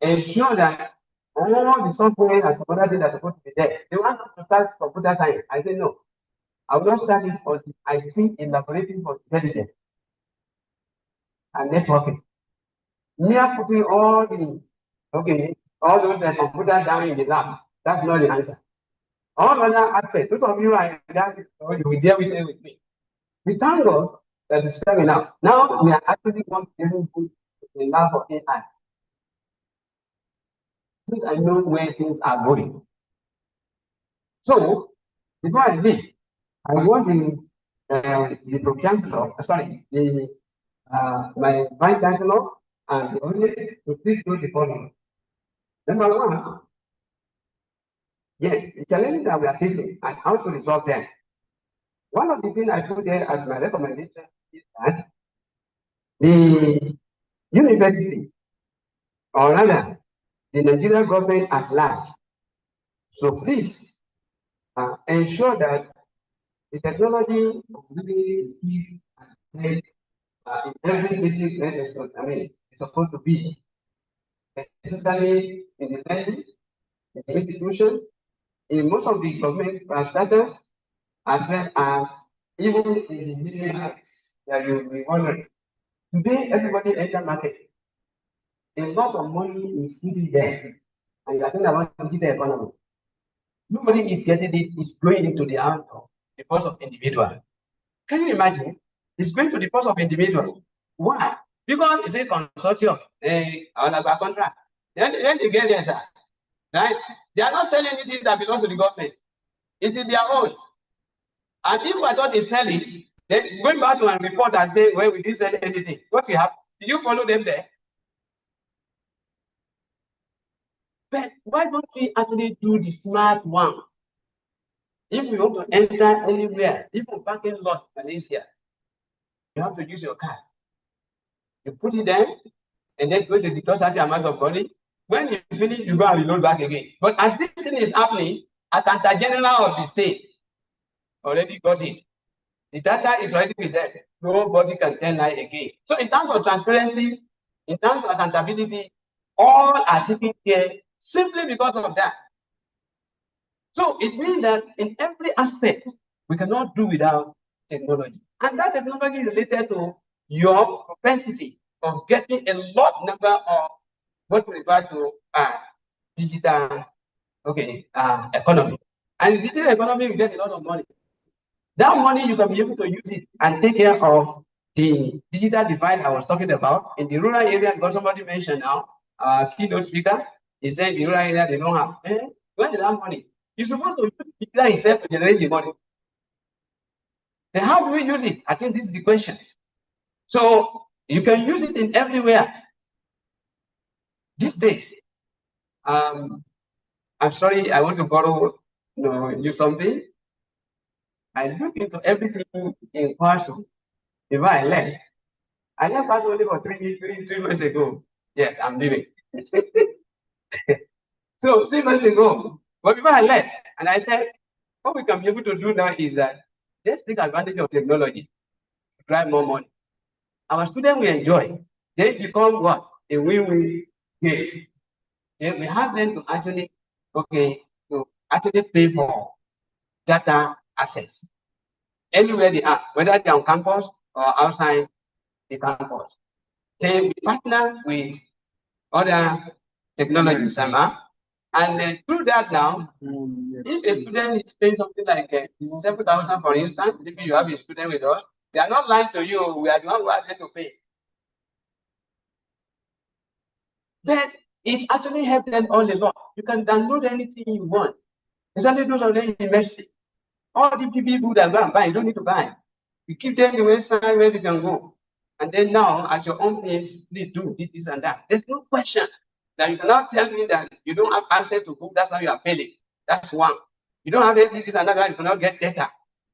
Ensure that all the software and some other things are supposed to be there. They want us to start computer science. I say no. I will not start it until I see a laboratory for intelligence and networking. Mere putting all those computers down in the lab, that's not the answer. All other aspects, those of you are that you will deal with me. We thank God that it's coming out. Now we are actually going to put the lab for AI. since I know where things are going. So, before I leave, I want the Pro-Chancellor, my Vice Chancellor and the audience to please do the following. Number one, yes, the challenges that we are facing and how to resolve them. One of the things I put there as my recommendation is that the university, or rather, the Nigerian government at large, so please ensure that the technology of really keep in every basic lesson, it's supposed to be, especially in the learning, in the institution, in most of the government status, as well as even in the media that you will be wondering. Today, everybody enter market. A lot of money is sitting there, and you are talking about digital economy. Nobody is getting it, it's going into the hands of the purse of individual. Can you imagine? It's going to the purse of individual. Why? Because it's a consortium, on a contract. Then you get there, sir. Right? They are not selling anything that belongs to the government. It is their own. And if I thought they sell it, then going back to a report and say, well, we didn't sell anything. What we have? Did you follow them there? But why don't we actually do the smart one? If we want to enter anywhere, even parking lot, Malaysia, you have to use your card. You put it there, and then go to deduct certain amount of money. When you finish, you go and reload back again. But as this thing is happening, Accountant General of the state already got it. The data is already with them. Nobody can tell lie again. So in terms of transparency, in terms of accountability, all are taken care simply because of that. So it means that in every aspect, we cannot do without technology. And that technology is related to your propensity of getting a lot number of what we refer to digital economy. And digital economy, we get a lot of money. That money, you can be able to use it and take care of the digital divide I was talking about. In the rural area, because somebody mentioned now, keynote speaker, he said the rural area, they don't have. Where is that money? You're supposed to use digital itself to generate the money. Then how do we use it? I think this is the question. So you can use it in everywhere. These days, I'm sorry, I want to borrow you something. I look into everything in person. If I left person only for 3 months ago. Yes, I'm leaving. So 3 months ago, but before I left, and I said, what we can be able to do now is that let's take advantage of technology to drive more money. Our students will enjoy. They become what? A win-win game. Then we have them to actually, pay for data access anywhere they are, whether they're on campus or outside the campus. Then we partner with other technologies, and through that now, if a student is paying something like 7,000, for instance, maybe you have a student with us, they are not lying to you, we are the one who are there to pay. But it actually helps them all a lot. You can download anything you want. Exactly those of them in mercy. All the people that go and buy, you don't need to buy. You keep them the website where they can go. And then now, at your own pace, please do this and that. There's no question that you cannot tell me that you don't have access to book, that's why you are failing. That's one. You don't have this and that, you cannot get data.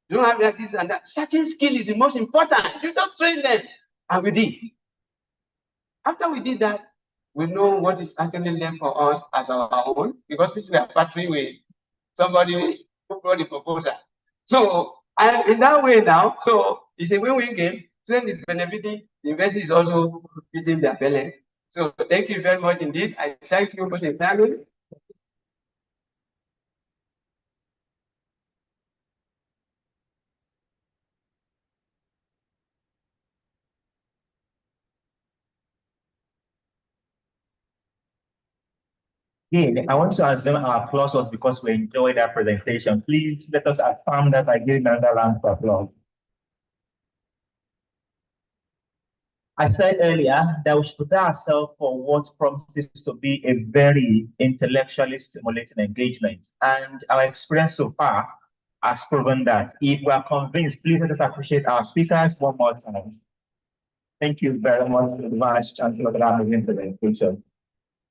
You don't have this and that. Certain skill is the most important. You don't train them. And we did. After we did that, we know what is actually left for us as our own, because since we are partnering with somebody who brought the proposal. So, and in that way now, so it's a win-win game. Student is benefiting, the investor is also using their balance. So thank you very much indeed. I thank you most entirely. Yeah, I want to assume our applause was because we enjoyed that presentation. Please let us affirm that by giving another round of applause. I said earlier that we should prepare ourselves for what promises to be a very intellectually stimulating engagement. And our experience so far has proven that. If we are convinced, please let us appreciate our speakers one more time. Thank you very much to the Vice Chancellor for that presentation.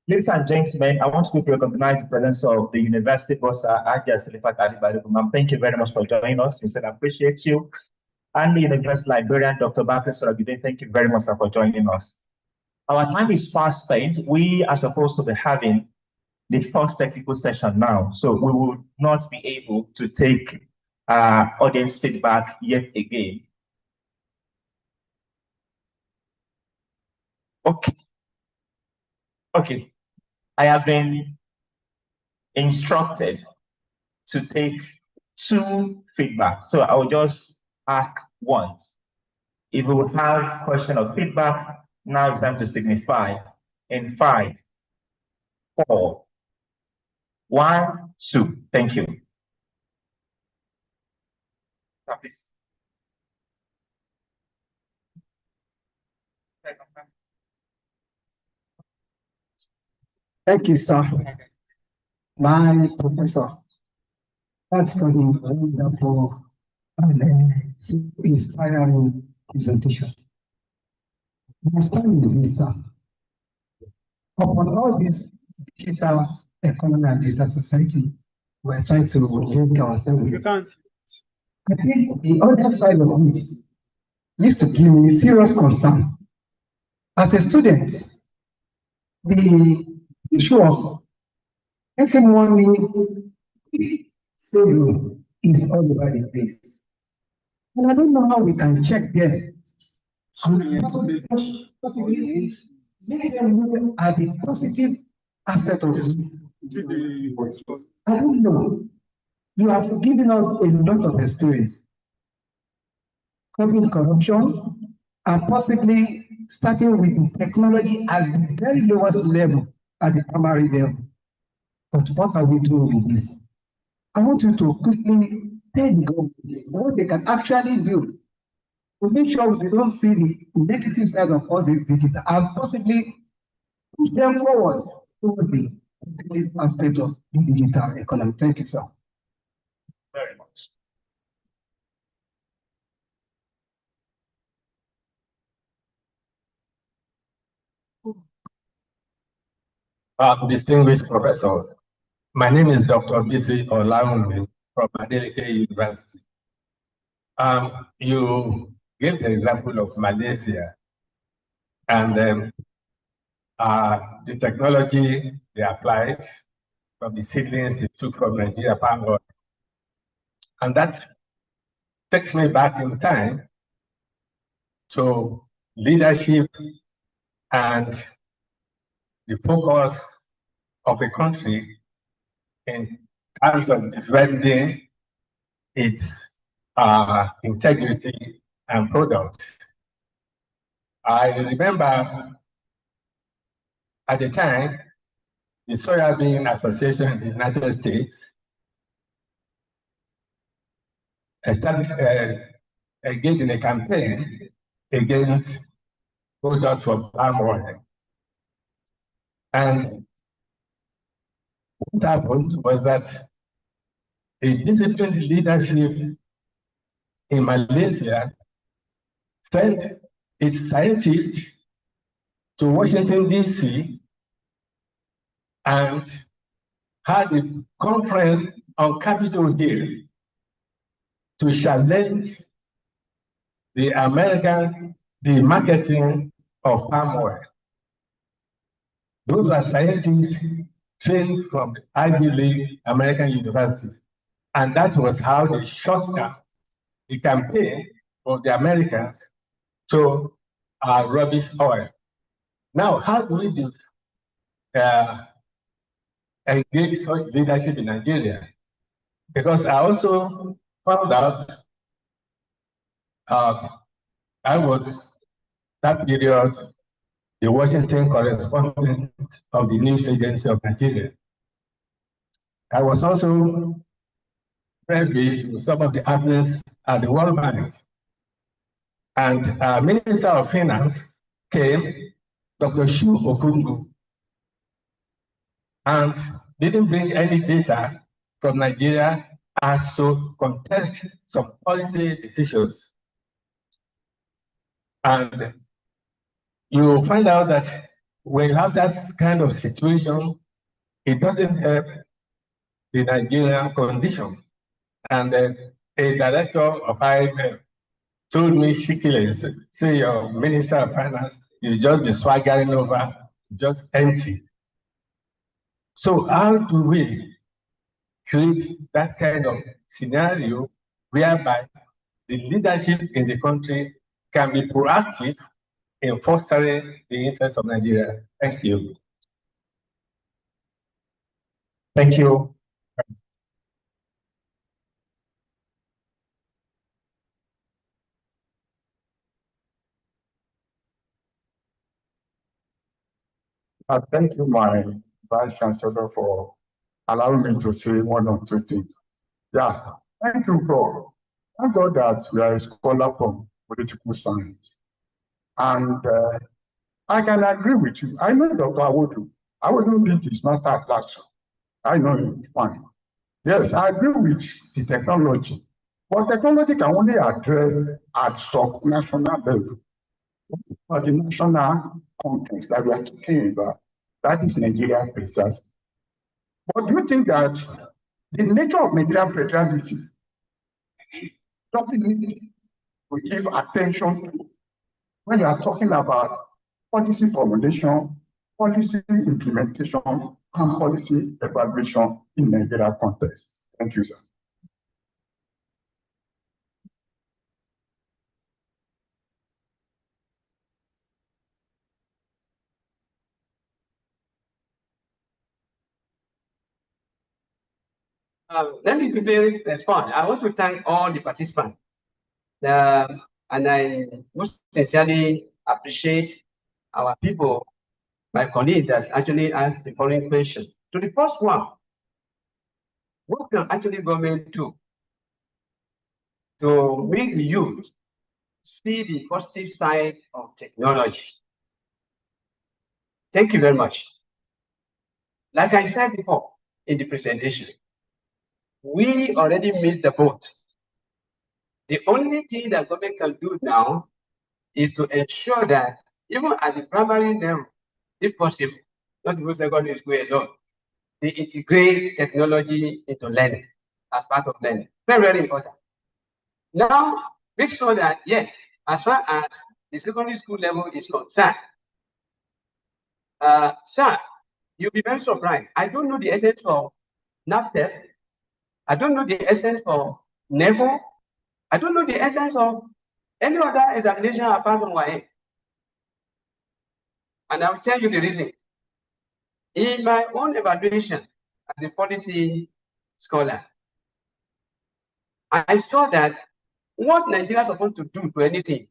Ladies and gentlemen, I want to recognize the presence of the University Bossa Aja Selifat Adibadugumam. Thank you very much for joining us. We said appreciate you. And the University Librarian, Dr. Bakri Sorabide, thank you very much for joining us. Our time is fast spent. We are supposed to be having the first technical session now, so we will not be able to take audience feedback yet again. Okay. I have been instructed to take 2 feedback, so I will just ask once. If we will have question or feedback, now it's time to signify in 5, 4, 1, 2. Thank you. Thank you, sir. My professor, thanks for the wonderful and inspiring presentation. My stand is this, sir. Upon all this digital economy and digital society, we're trying to link ourselves. You can't. I think the other side of it used to give me serious concern. As a student, the issue of getting money saving is all over the place. And I don't know how we can check them. Make them look at the positive aspect of this. I don't know. You have given us a lot of experience. Covering corruption and possibly starting with technology at the very lowest level, at the primary level. But what are we doing with this? I want you to quickly tell the government what they can actually do to make sure we don't see the negative side of all this digital and possibly push them forward to the aspect of the digital economy. Thank you, sir. Very much. Distinguished professor, my name is Dr. Bisi Olaunmi from Adeleke University. You gave the example of Malaysia and the technology they applied from the seedlings they took from Nigeria palm oil. And that takes me back in time to leadership and the focus of a country in terms of defending its integrity and product. I remember at the time, the Soybean Association in the United States established engaged in a campaign against products from palm oil. And what happened was that a disciplined leadership in Malaysia sent its scientists to Washington, D.C. and had a conference on Capitol Hill to challenge the marketing of palm oil. Those are scientists trained from Ivy League American universities. And that was how they shut down the campaign of the Americans to rubbish oil. Now, how do we engage such leadership in Nigeria? Because I also found out I was that period the Washington correspondent of the news agency of Nigeria. I was also privy to some of the happenings at the World Bank. And Minister of Finance came, Dr. Shu Okungu, and didn't bring any data from Nigeria as to contest some policy decisions. And you find out that when you have that kind of situation, it doesn't help the Nigerian condition. And a director of IMF told me, Shikile, say your Minister of Finance, you just be swaggering over, just empty. So how do we create that kind of scenario whereby the leadership in the country can be proactive in fostering the interests of Nigeria? Thank you. Thank you. Thank you, my Vice Chancellor, for allowing me to say one or two things. Yeah, thank you, Prof. Thank God that you are a scholar from political science. And I can agree with you. I know Dr. Awodu. Awodu did his master class. I know him fine. Yes, I agree with the technology. But technology can only address at sub-national level. But the national context that we are talking about, that is Nigeria precisely. But do you think that the nature of Nigerian federalism doesn't need to give attention to when you are talking about policy formulation, policy implementation, and policy evaluation in Nigeria context? Thank you, sir. Let me quickly respond. I want to thank all the participants. And I most sincerely appreciate our people, my colleague that actually asked the following question. To the first one, what can actually government do to make the youth see the positive side of technology? Thank you very much. Like I said before in the presentation, we already missed the boat. The only thing that government can do now is to ensure that even at the primary level, if possible, not even secondary school alone, they integrate technology into learning as part of learning. Very, very important. Now, make sure that, yes, as far as the secondary school level is concerned, sir, you'll be very surprised. I don't know the essence of NAPTEP. I don't know the essence of NEVO. I don't know the essence of any other examination apart from YA. And I'll tell you the reason. In my own evaluation as a policy scholar, I saw that what Nigeria is supposed to do to anything,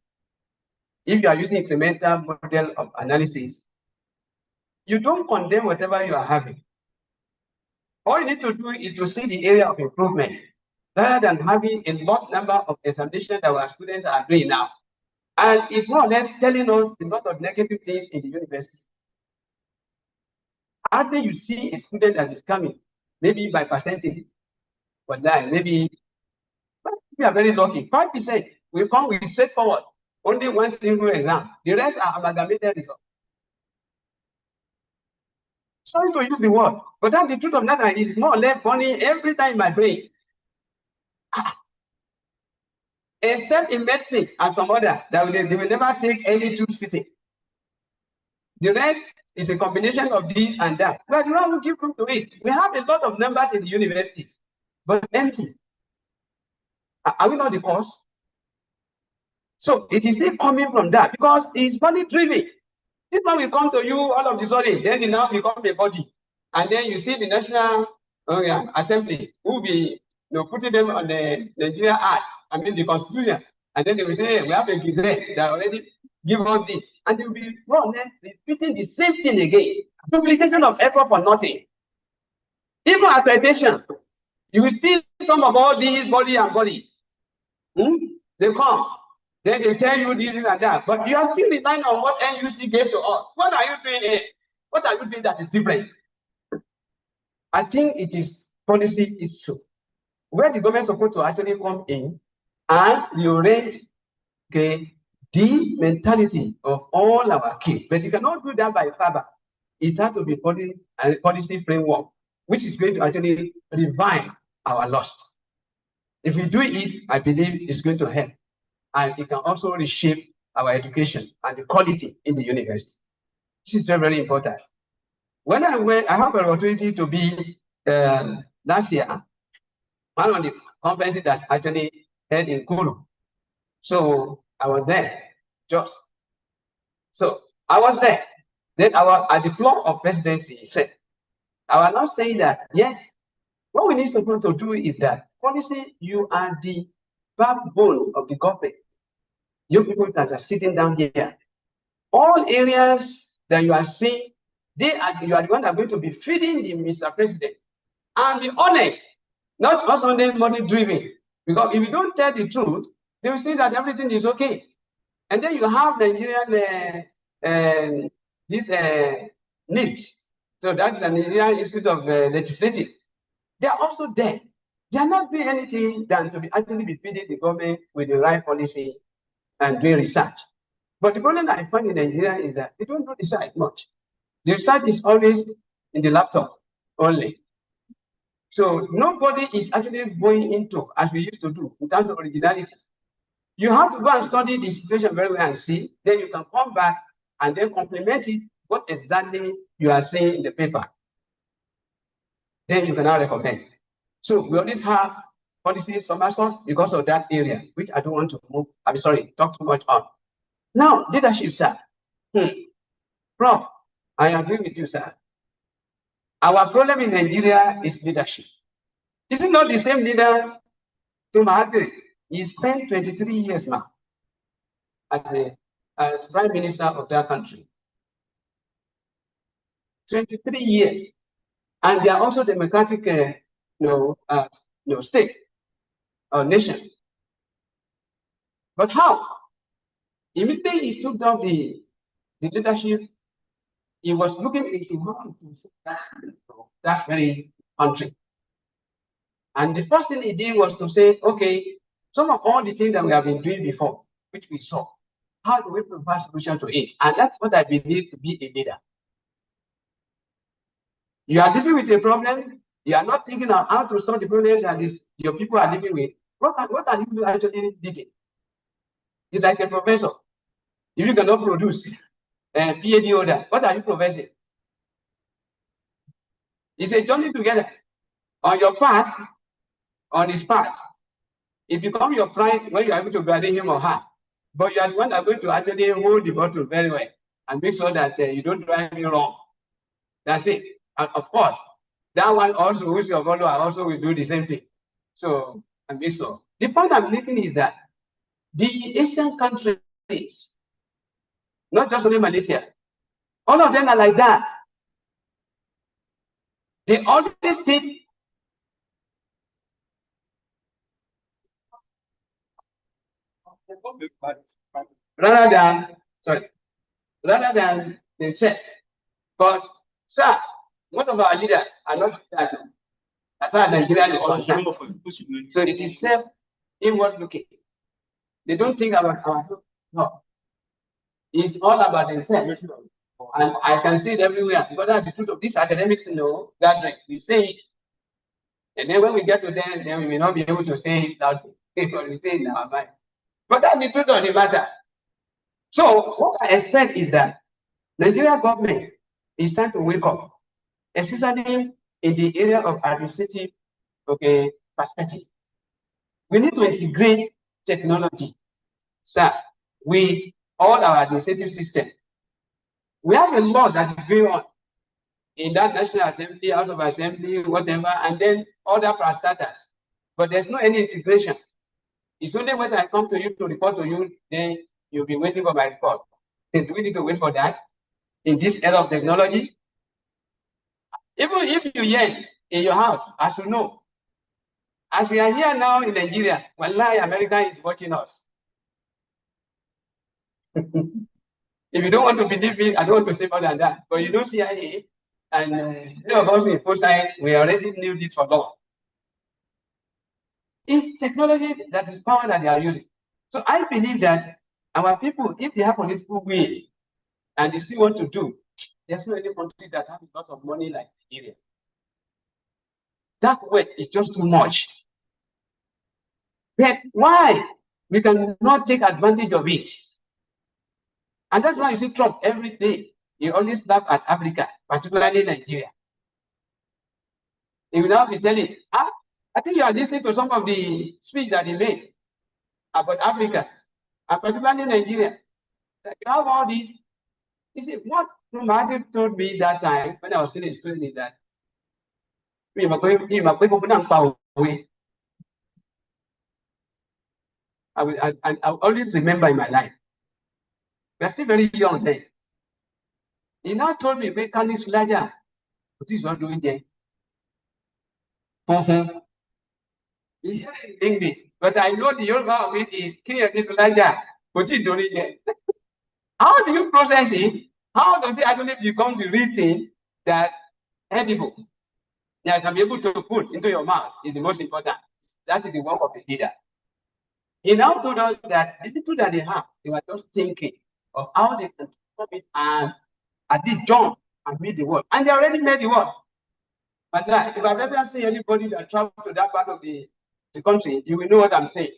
if you are using incremental model of analysis, you don't condemn whatever you are having. All you need to do is to see the area of improvement, rather than having a lot number of examinations that our students are doing now. And it's more or less telling us a lot of negative things in the university. After you see a student that is coming, maybe by percentage, but then maybe we are very lucky. 5% will come with straightforward, only one single exam. The rest are amalgamated results. Sorry to use the word, but that's the truth of matter. Is more or less funny every time in my brain. Except in medicine and some others, they will never take any two sitting. The rest is a combination of this and that. But you don't give room to it. We have a lot of numbers in the universities, but empty. Are we not the cause? So it is still coming from that because it's money driven. This one will come to you all of the sudden, then it now become a body. And then you see the National Assembly who will be putting them on the Nigeria Act, the Constitution. And then they will say, hey, we have a gazette that already give us this. And they will be repeating the same thing again. Duplication of effort for nothing. Even accreditation, you will see some of all these body and body. They come. Then they tell you this and that, but you are still relying on what NUC gave to us. What are you doing here? What are you doing that is different? I think it is policy issue where the government is supposed to actually come in and rearrange, okay, the mentality of all our kids. But you cannot do that by fiber. It has to be policy framework, which is going to actually revive our loss. If we do it, I believe it's going to help. And it can also reshape our education and the quality in the university. This is very, very important. When I have an opportunity to be last year, one of the conferences that's actually held in Kulu. So I was there, just. So I was there. Then I was at the floor of presidency said, I was now saying that, yes, what we need to do is that policy, you are the backbone of the government. You people that are sitting down here, all areas that you are seeing, you are the one that are going to be feeding the Mr. President. And be honest, not also money driven. Because if you don't tell the truth, they will say that everything is okay. And then you have Nigerian NIPS. So that's the Nigerian Institute of Legislative. They are also there. They are not doing anything than to actually be feeding the government with the right policy and doing research. But the problem that I find in Nigeria is that they don't do research much. The research is always in the laptop only. So nobody is actually going into, as we used to do, in terms of originality. You have to go and study the situation very well and see, then you can come back and then complement it, what exactly you are saying in the paper. Then you can now recommend. So we always have policy somersaults because of that area, which I don't want to move. I'm sorry, talk too much on. Now, leadership, sir. Prof, I agree with you, sir. Our problem in Nigeria is leadership. Is it not the same leader to Mahathir? He spent 23 years now as prime minister of that country. 23 years. And they are also democratic state or nation. But how? Immediately he took down the leadership, he was looking into how to save that very country. And the first thing he did was to say, okay, some of all the things that we have been doing before, which we saw, how do we provide solution to it? And that's what I believe to be a leader. You are dealing with a problem, you are not thinking of how to solve the problem that your people are living with. What are you actually doing? It's like a professor. If you cannot produce a PhD holder, what are you professing? It's a journey together. On your part, on his part, it becomes your pride when you are able to graduate him or her. But you are the one that is going to actually hold the bottle very well and make sure that you don't drive me wrong. That's it. And of course, that one also, who is your follower, also will do the same thing. So, I make sure. The point I'm making is that the Asian countries, not just only Malaysia, all of them are like that. They always take rather than they said. But sir, most of our leaders are not that as far as Nigeria is concerned. So it is self inward looking. They don't think about our no. It's all about themselves. And I can see it everywhere because that's the truth of these academics gathering. We say it. And then when we get to them, then we may not be able to say it loudly. Because we say it in our mind. But that's the truth of the matter. So what I expect is that Nigeria government is time to wake up, especially in the area of administrative perspective. We need to integrate technology, sir, with all our administrative system. We have a lot that is going on in that National Assembly, House of Assembly, whatever, and then other parastatals. But there's no any integration. It's only when I come to you to report to you, then you'll be waiting for my report. Then do we need to wait for that in this era of technology? Even if you hear in your house, as you know, as we are here now in Nigeria, wallahi, America is watching us. If you don't want to believe me, I don't want to say more than that. But you know CIA, and many of us in post science, we already knew this for long. It's technology that is power that they are using. So I believe that our people, if they have political will and they still want to do, there's no any country that has a lot of money like Nigeria. That weight is just too much. But why we cannot take advantage of it? And that's why you see Trump every day. He always laugh at Africa, particularly Nigeria. He will now be telling, I think you are listening to some of the speech that he made about Africa, and particularly Nigeria. That you have all these. You see, what Martin told me that time when I was still a student is that I always remember in my life. We are still very young then. He now told me, "Can you Sulaja? What is not doing there?" He said in English, but I know the Yoruba of it is Kiyani Sulaja. What is doing there? How do you process it? How does it actually become the real thing that edible that can be able to put into your mouth is the most important? That is the work of the leader. He now told us that the little that they have, they were just thinking of how they can come it and at least jump and meet the world. And they already made the world. But now, if I've ever seen anybody that traveled to that part of the country, you will know what I'm saying.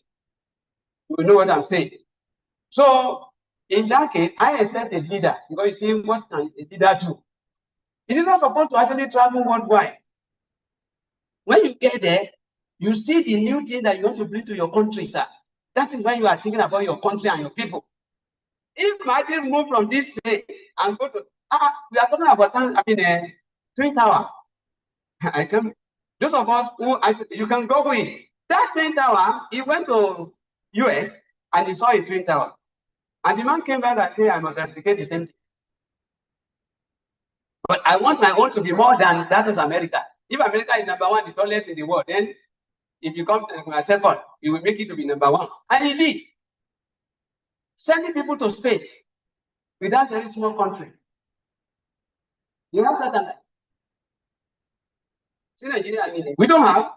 You will know what I'm saying. So, in that case, I expect a leader, because you see, what can a leader do? It is not supposed to actually travel worldwide. When you get there, you see the new thing that you want to bring to your country, sir. That is when you are thinking about your country and your people. If I didn't move from this place and go to, we are talking about, Twin Tower. I can, those of us who, you can go with that Twin Tower. He went to US and he saw a Twin Tower. And the man came back and said, I must replicate the same thing. But I want my own to be more than that of America. If America is number one, the tallest in the world, then if you come to second, it will make it to be number one. And he did. Sending people to space with that very small country. You have that. See, Nigeria, we don't have.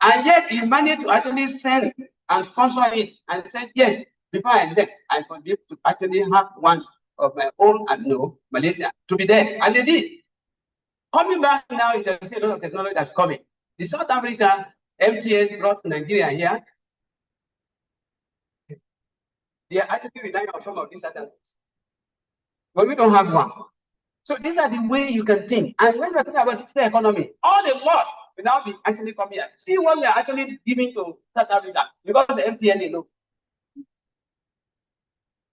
And yet he managed to actually send and sponsor it and said, yes, before I left, I could be able to actually have one of my own and no Malaysia to be there. And they did. Coming back now, you can see a lot of technology that's coming. The South Africa MTN brought Nigeria here. They are actually relying on some of these satellites. But we don't have one. So these are the way you can think. And when we're talking about digital economy, all the lot will now be actually coming here. See what we are actually giving to South Africa because the MTN alone.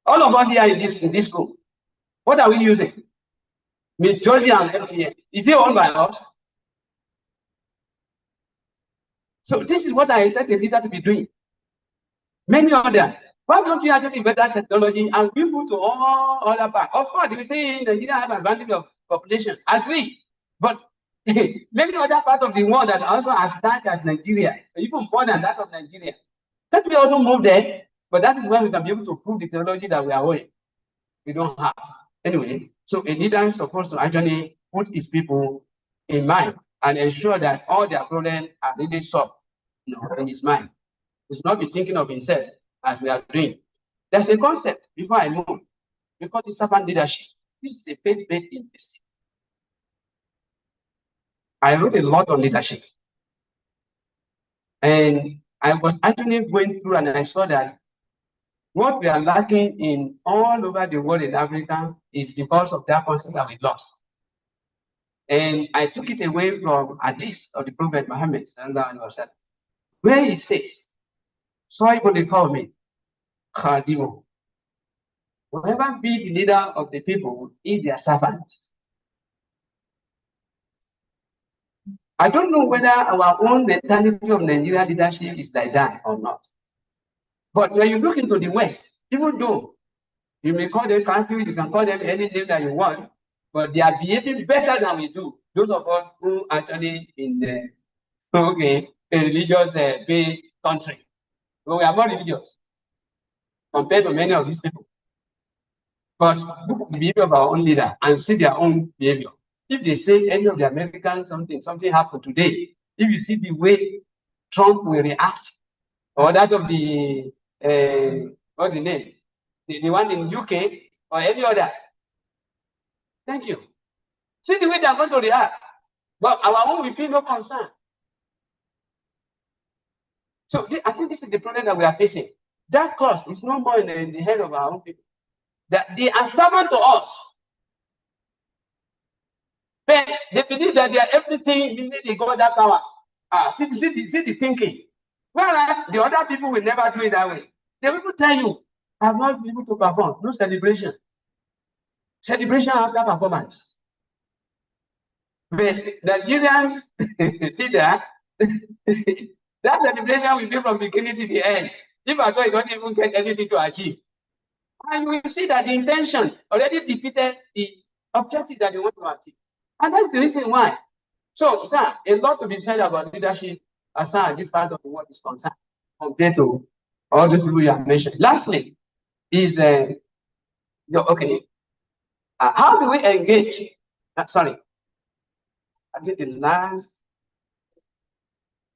All of us here in this school, what are we using? Majority and MTN. Is it owned by us? So this is what I expect the leader to be doing. Many others. Why don't you actually invent that technology and we move to all other parts? Of course, we say Nigeria has an advantage of population, agree. But many other parts of the world that are also as dark as Nigeria, even more than that of Nigeria. Let me also move there, but that is when we can be able to prove the technology that we are owing. We don't have. Anyway, so a leader is supposed to actually put his people in mind and ensure that all their problems are really solved in his mind. He's not be thinking of himself as we are doing. There's a concept before I move. We call it servant leadership. This is a faith-based investing. I wrote a lot on leadership. And I was actually going through and I saw that what we are lacking in all over the world in Africa is because of that concept that we lost. And I took it away from Hadith of the Prophet Muhammad, where he says, Sohibul Qawmi Khadimu. Whoever be the leader of the people is their servant. I don't know whether our own mentality of Nigerian leadership is like that or not. But when you look into the West, even though you may call them country, you can call them any name that you want, but they are behaving better than we do. Those of us who actually in a religious based country. So we are more religious. compared to many of these people. But look at the behavior of our own leader and see their own behavior. If they say any of the Americans something happened today, if you see the way Trump will react, or that of the what's the name, the one in UK or any other. Thank you. See the way they are going to react. But our own, we feel no concern. So I think this is the problem that we are facing. That cost is no more in the head of our own people. That they are servant to us. But they believe that they are everything, meaning they got that power. See the thinking. Whereas the other people will never do it that way. They will tell you, I have not been able to perform. No celebration. Celebration after performance. But Nigerians leader, that celebration will be from beginning to the end. If I thought you don't even get anything to achieve. And you will see that the intention already defeated the objective that they want to achieve. And that's the reason why. So, sir, a lot to be said about leadership as far as this part of the world is concerned, compared to all those people you have mentioned. Lastly, is okay. How do we engage? Sorry, I think the last.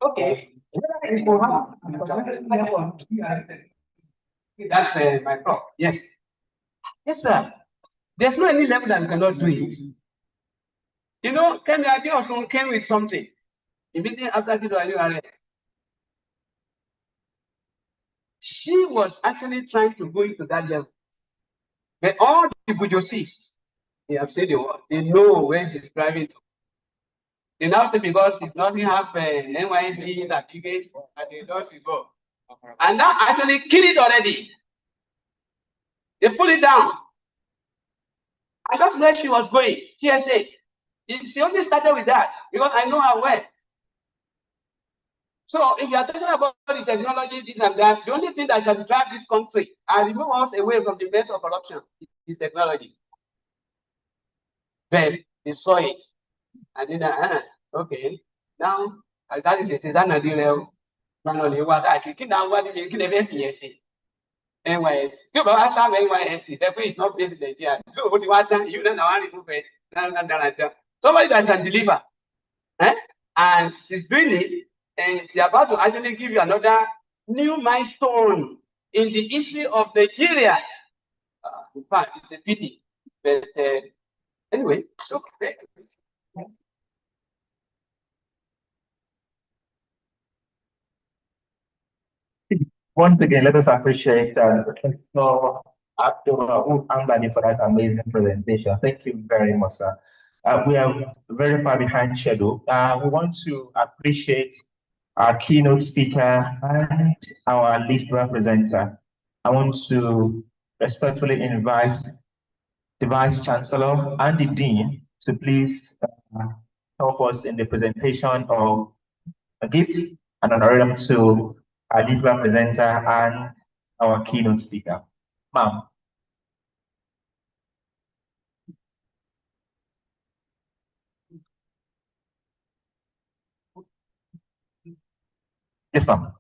Okay. That's my problem. Yes. Yes, sir. There's no any level that we cannot do it. You know, Kemi Ade also came with something. Immediately after the she was actually trying to go into that level. But all the Bujosis, they have said they know where she's driving to. They now say because she's not have NYC certificate, and they don't go. And that actually killed it already. They pull it down. And that's where she was going, TSA. She only started with that because I know her well. So if you are talking about the technology, this and that, the only thing that can drive this country and remove us away from the mess of corruption is technology. Then they saw it. And then, okay, now that is it. Is that not NYSC. NYSC, therefore it's not based in Nigeria. So what you want, you don't know how to move it. Somebody that can deliver. And she's doing it, and she's about to actually give you another new milestone in the history of Nigeria. In fact, it's a pity. But anyway, so great. Once again, let us appreciate Professor Abdul Ambani for that amazing presentation. Thank you very much, sir. We are very far behind schedule. We want to appreciate our keynote speaker and our lead presenter. I want to respectfully invite the Vice Chancellor and the Dean to please help us in the presentation of a gift and an honorarium to our lead presenter and our keynote speaker. Ma'am. Yes, ma'am.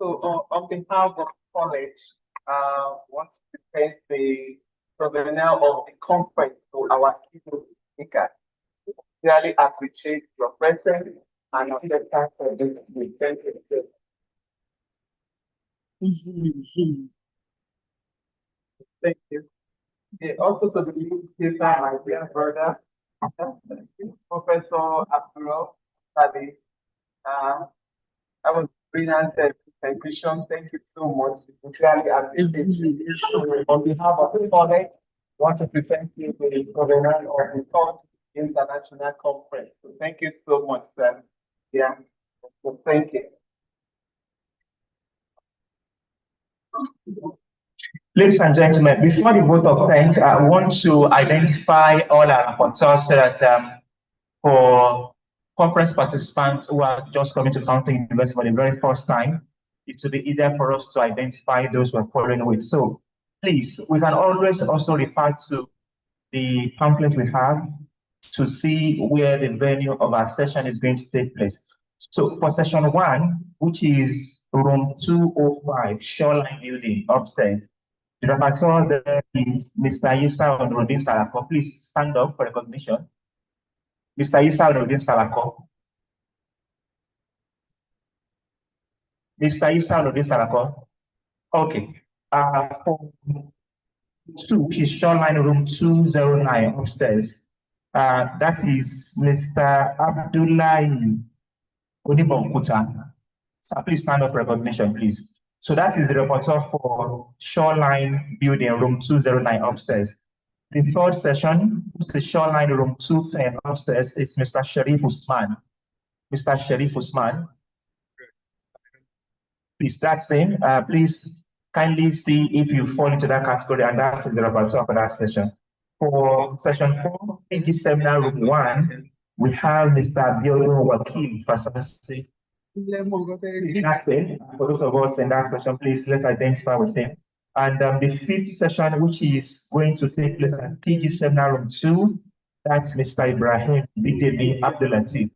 So on behalf of the college, want to thank the provenance of the conference to our keynote speaker. Really appreciate your presence and your time for this week. Thank you. Thank you. Also to the speaker, my dear brother, Professor Abdul Sadi. I was brilliant presentation. Thank you so much. Really appreciate it. On behalf of the college, I want to present you the covenant of the third international conference. So thank you so much, sir. Yeah. So thank you. Ladies and gentlemen, before the vote of thanks, I want to identify all our rapporteurs so that for conference participants who are just coming to Fountain University for the very first time, it will be easier for us to identify those we're following with. So please, we can always also refer to the pamphlet we have to see where the venue of our session is going to take place. So for session 1, which is room 205, Shoreline Building upstairs, the rapporteur there is Mr. Yisa Onrodin Salako. Please stand up for recognition. Mr. Yisa Onrodin Salako. Mr. Yisa Onrodin Salako. Okay. For 2, which is Shoreline room 209 upstairs. That is Mr. Abdullahi Odibonkuta. So please stand up for recognition, please. So that is the rapporteur for Shoreline Building, room 209 upstairs. The third session, which is Shoreline room 210 upstairs, is Mr. Sharif Usman. Mr. Sharif Usman. Please, that's him. Please kindly see if you fall into that category, and that is the rapporteur for that session. For session 4, PG Seminar Room 1, we have Mr. Biodun Wakil Fasansi. For those of us in that session, please let's identify with him. And the 5th session, which is going to take place at PG Seminar Room 2, that's Mr. Ibrahim Bidebi Abdulatif.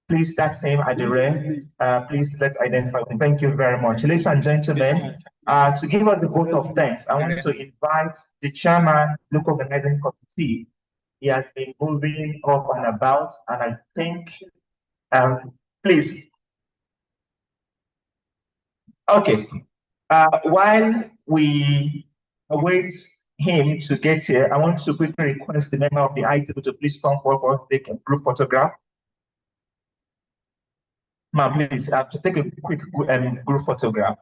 Please, that's him at the rear. Please let's identify with him. Thank you very much. Ladies and gentlemen, to give us the vote of thanks, I want to invite the chairman, local organizing committee. He has been moving up and about, and I think, please. Okay. While we await him to get here, I want to quickly request the member of the ITB to please come forward for us to take a group photograph. Ma'am, please, to take a quick group photograph.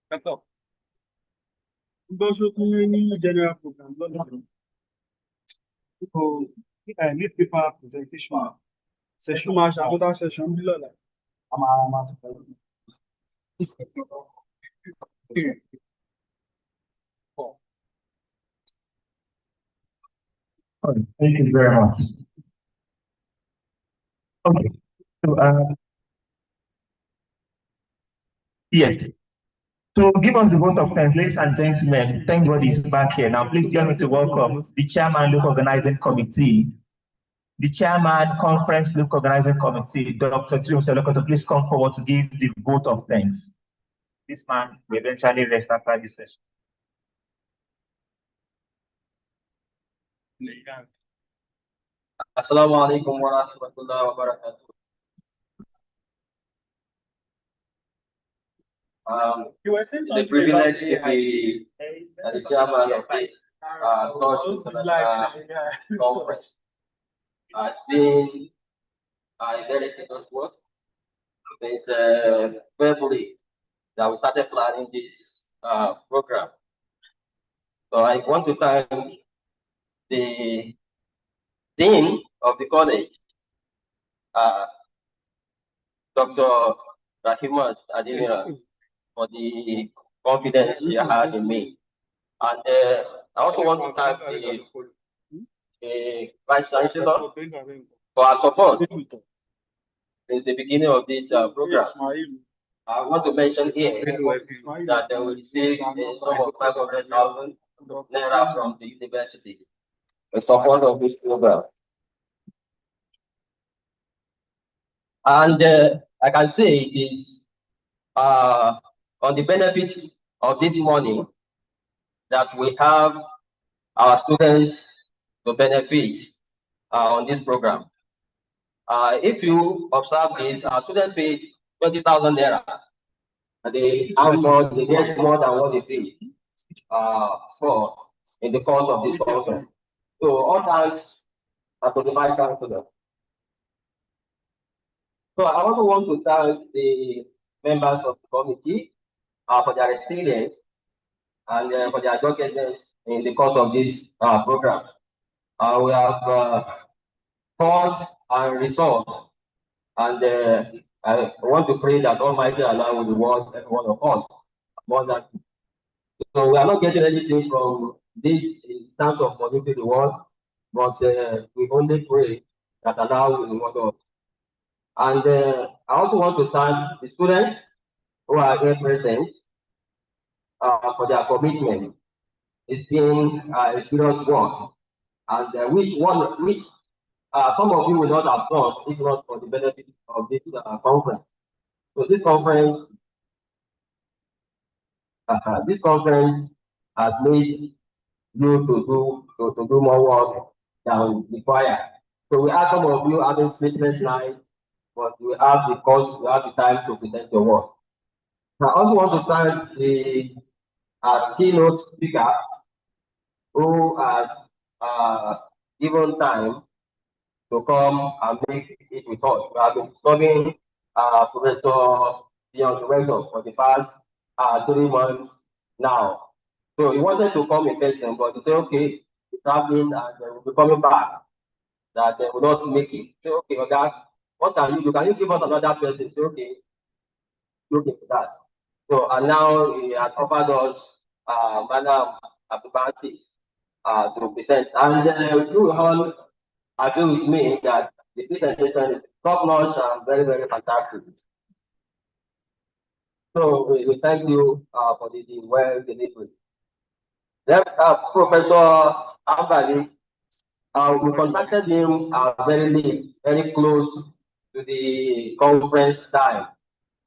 Doctor. Those who need general program, so I need paper presentation. Session match, another session below that. Thank you very much. Okay. So, yes. So give us the vote of thanks, ladies and gentlemen. Thank God he's back here. Now, please join me to welcome the chairman, local organizing committee, the chairman, conference, local organizing committee, Dr. Trium, to please come forward to give the vote of thanks. This man will eventually rest after this session. Assalamu alaikum wa rahmatullahi wa barakatuh. It's a privilege to be the chairman of this conference. It's been a very serious work since February that we started planning this program. So I want to thank the Dean of the college, Dr. Rahimat Ademira, for the confidence she had in me. And I also want to thank the Vice Chancellor for her support since the beginning of this program. I want to mention here that they will receive a sum of 500,000 naira from the university in support of this program. And I can say it is on the benefit of this morning that we have our students to benefit on this program. If you observe this, our students paid 20,000 naira. And they get more than what they paid for in the course of this conference. So all thanks to the Vice Chancellor. So I also want to thank the members of the committee for their resilience and for their doggedness in the course of this program. We have cause and resolve, and I want to pray that Almighty Allah will reward every one of us more than. So we are not getting anything from this in terms of monetary reward, but we only pray that Allah will reward us. And I also want to thank the students who are here present for their commitment. It's been a serious work, and which some of you will not have done if not for the benefit of this conference. So this conference has made you to do more work than required. So we have some of you having sleepless nights, but we have the course, we have the time to present your work. I also want to thank the keynote speaker who has given time to come and make it with us. We have been studying Professor Dion for the past 3 months now. So he wanted to come in person, but he said, okay, he's traveling and we'll be coming back, that they will not make it. Say, okay, okay, what can you do? Can you give us another person? Say, okay, looking for that. So, and now he has offered us Madam Abdubantis to present. And you all agree with me that the presentation is top-notch and very, very fantastic. So we thank you for the well delivery. Then Professor Ambali, we contacted him very late, very close to the conference time.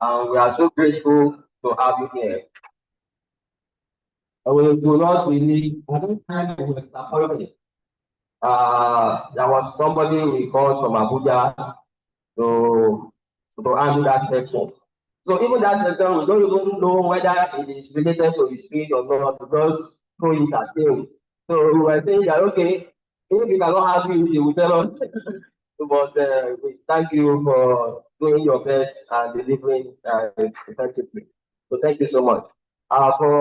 And we are so grateful to have you here. And we do not really, at that time we were disappointed. There was somebody we called from Abuja to handle that section. So even that section, we don't even know whether it is related to his field or not, because throw it at him. So we were saying that, okay, if you cannot have it, you will tell us. But we thank you for doing your best and delivering effectively. So thank you so much. For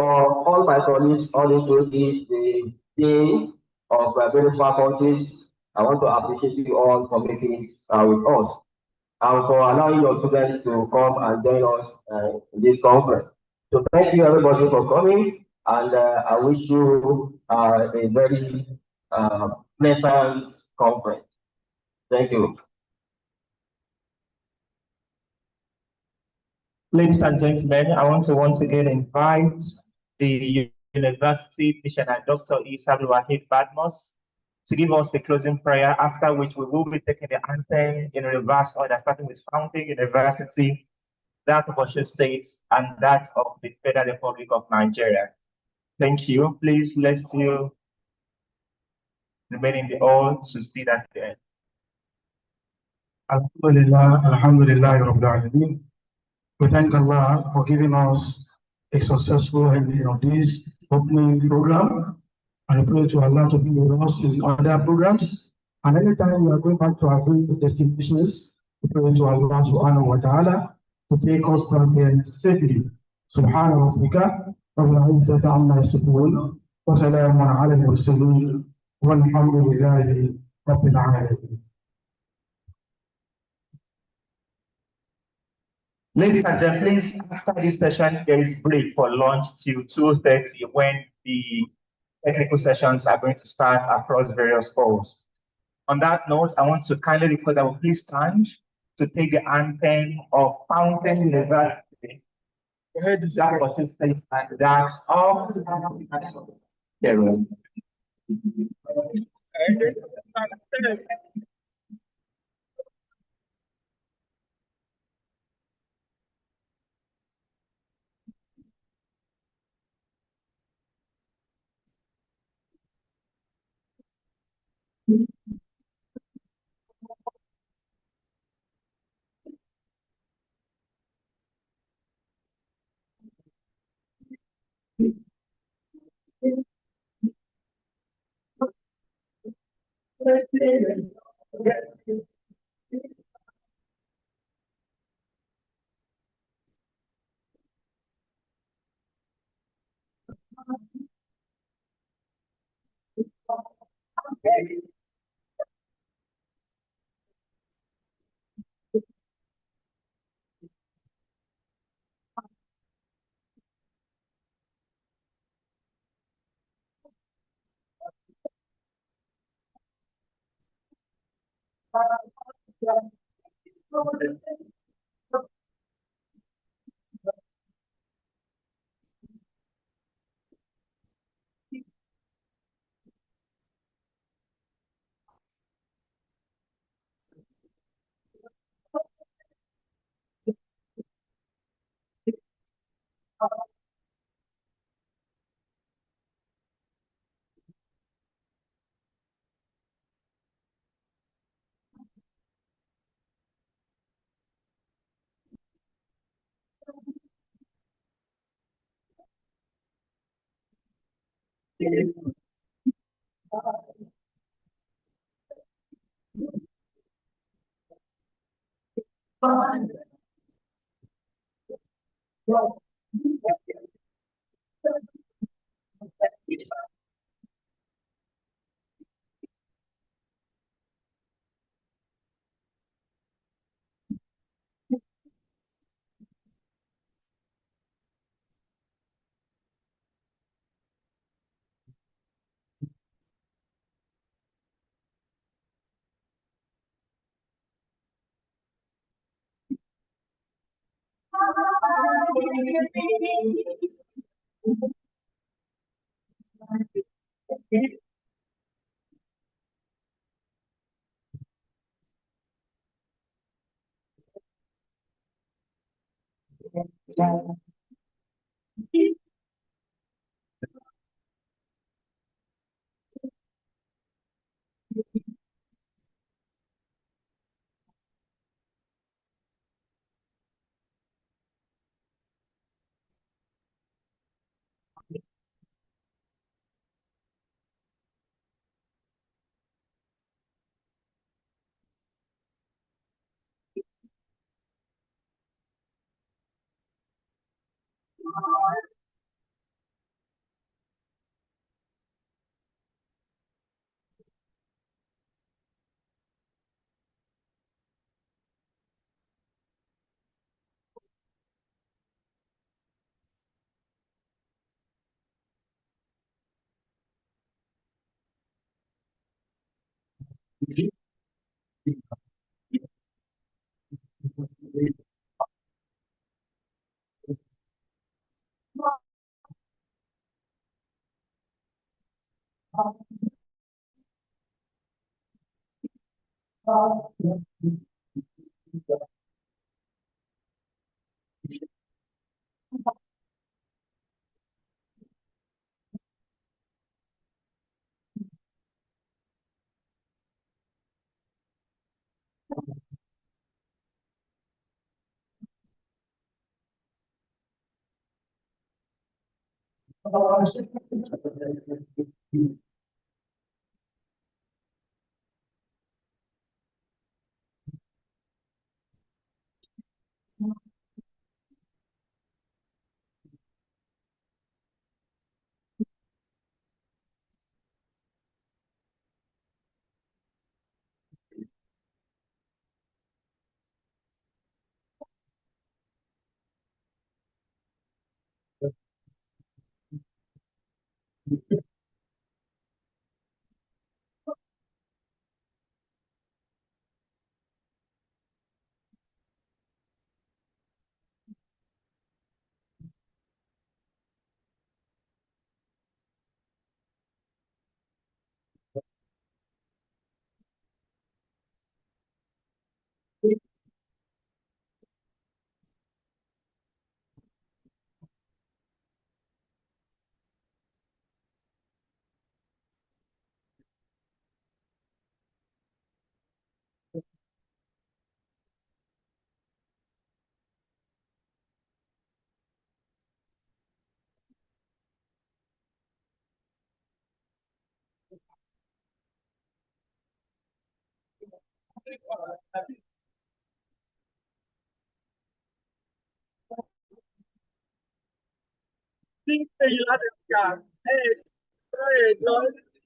all my colleagues, all including the dean of various faculties, I want to appreciate you all for making it with us and for allowing your students to come and join us in this conference. So thank you everybody for coming, and I wish you a very pleasant conference. Thank you. Ladies and gentlemen, I want to once again invite the University Missionary Dr. Isa Wahid Badmos to give us the closing prayer, after which we will be taking the anthem in reverse order, starting with Fountain University, that of Osun State, and that of the Federal Republic of Nigeria. Thank you. Please, let's still remain in the hall to see that end. Alhamdulillah, Alhamdulillah, Rabbil Alameen. We thank Allah for giving us a successful ending of this opening program, and we pray to Allah to be with us in other programs. And anytime we are going back to our various destinations, we pray to Allah subhanahu wa ta'ala to take us back there safely. Subhanahu wa ta'ala, Rabbil Izzati amma yasifun, wa salamun ala al-mursalin, walhamdulillahi Rabbil Alameen. Ladies and gentlemen, please, after this session, there is break for lunch till 2:30 when the technical sessions are going to start across various halls. On that note, I want to kindly request that we please stand to take the anthem of Fountain University. That's all.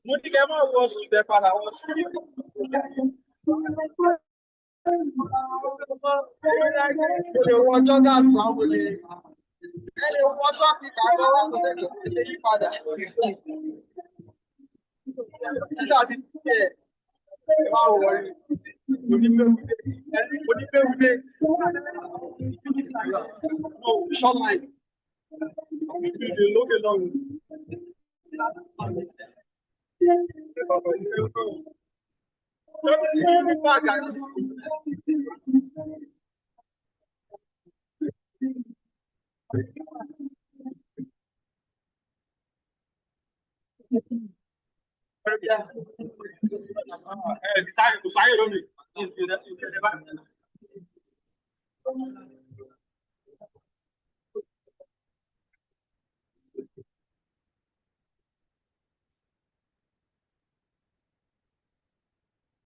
Mo ní kẹ́ máa wọ sùn tẹ́ padà wọ sí. Mo lè wọ jọ́gàsì náà mo lè. Ẹ lè wọ ṣọ́ọ̀tì tàbí ọwọ́ kò lè yí padà. Títà ti tẹ̀ ẹ máa wọ̀ rí. Onígbèwúdé. Ṣọ́ọ̀láì. Ìdè lókè lọ́rùn. Sáyé lónìí.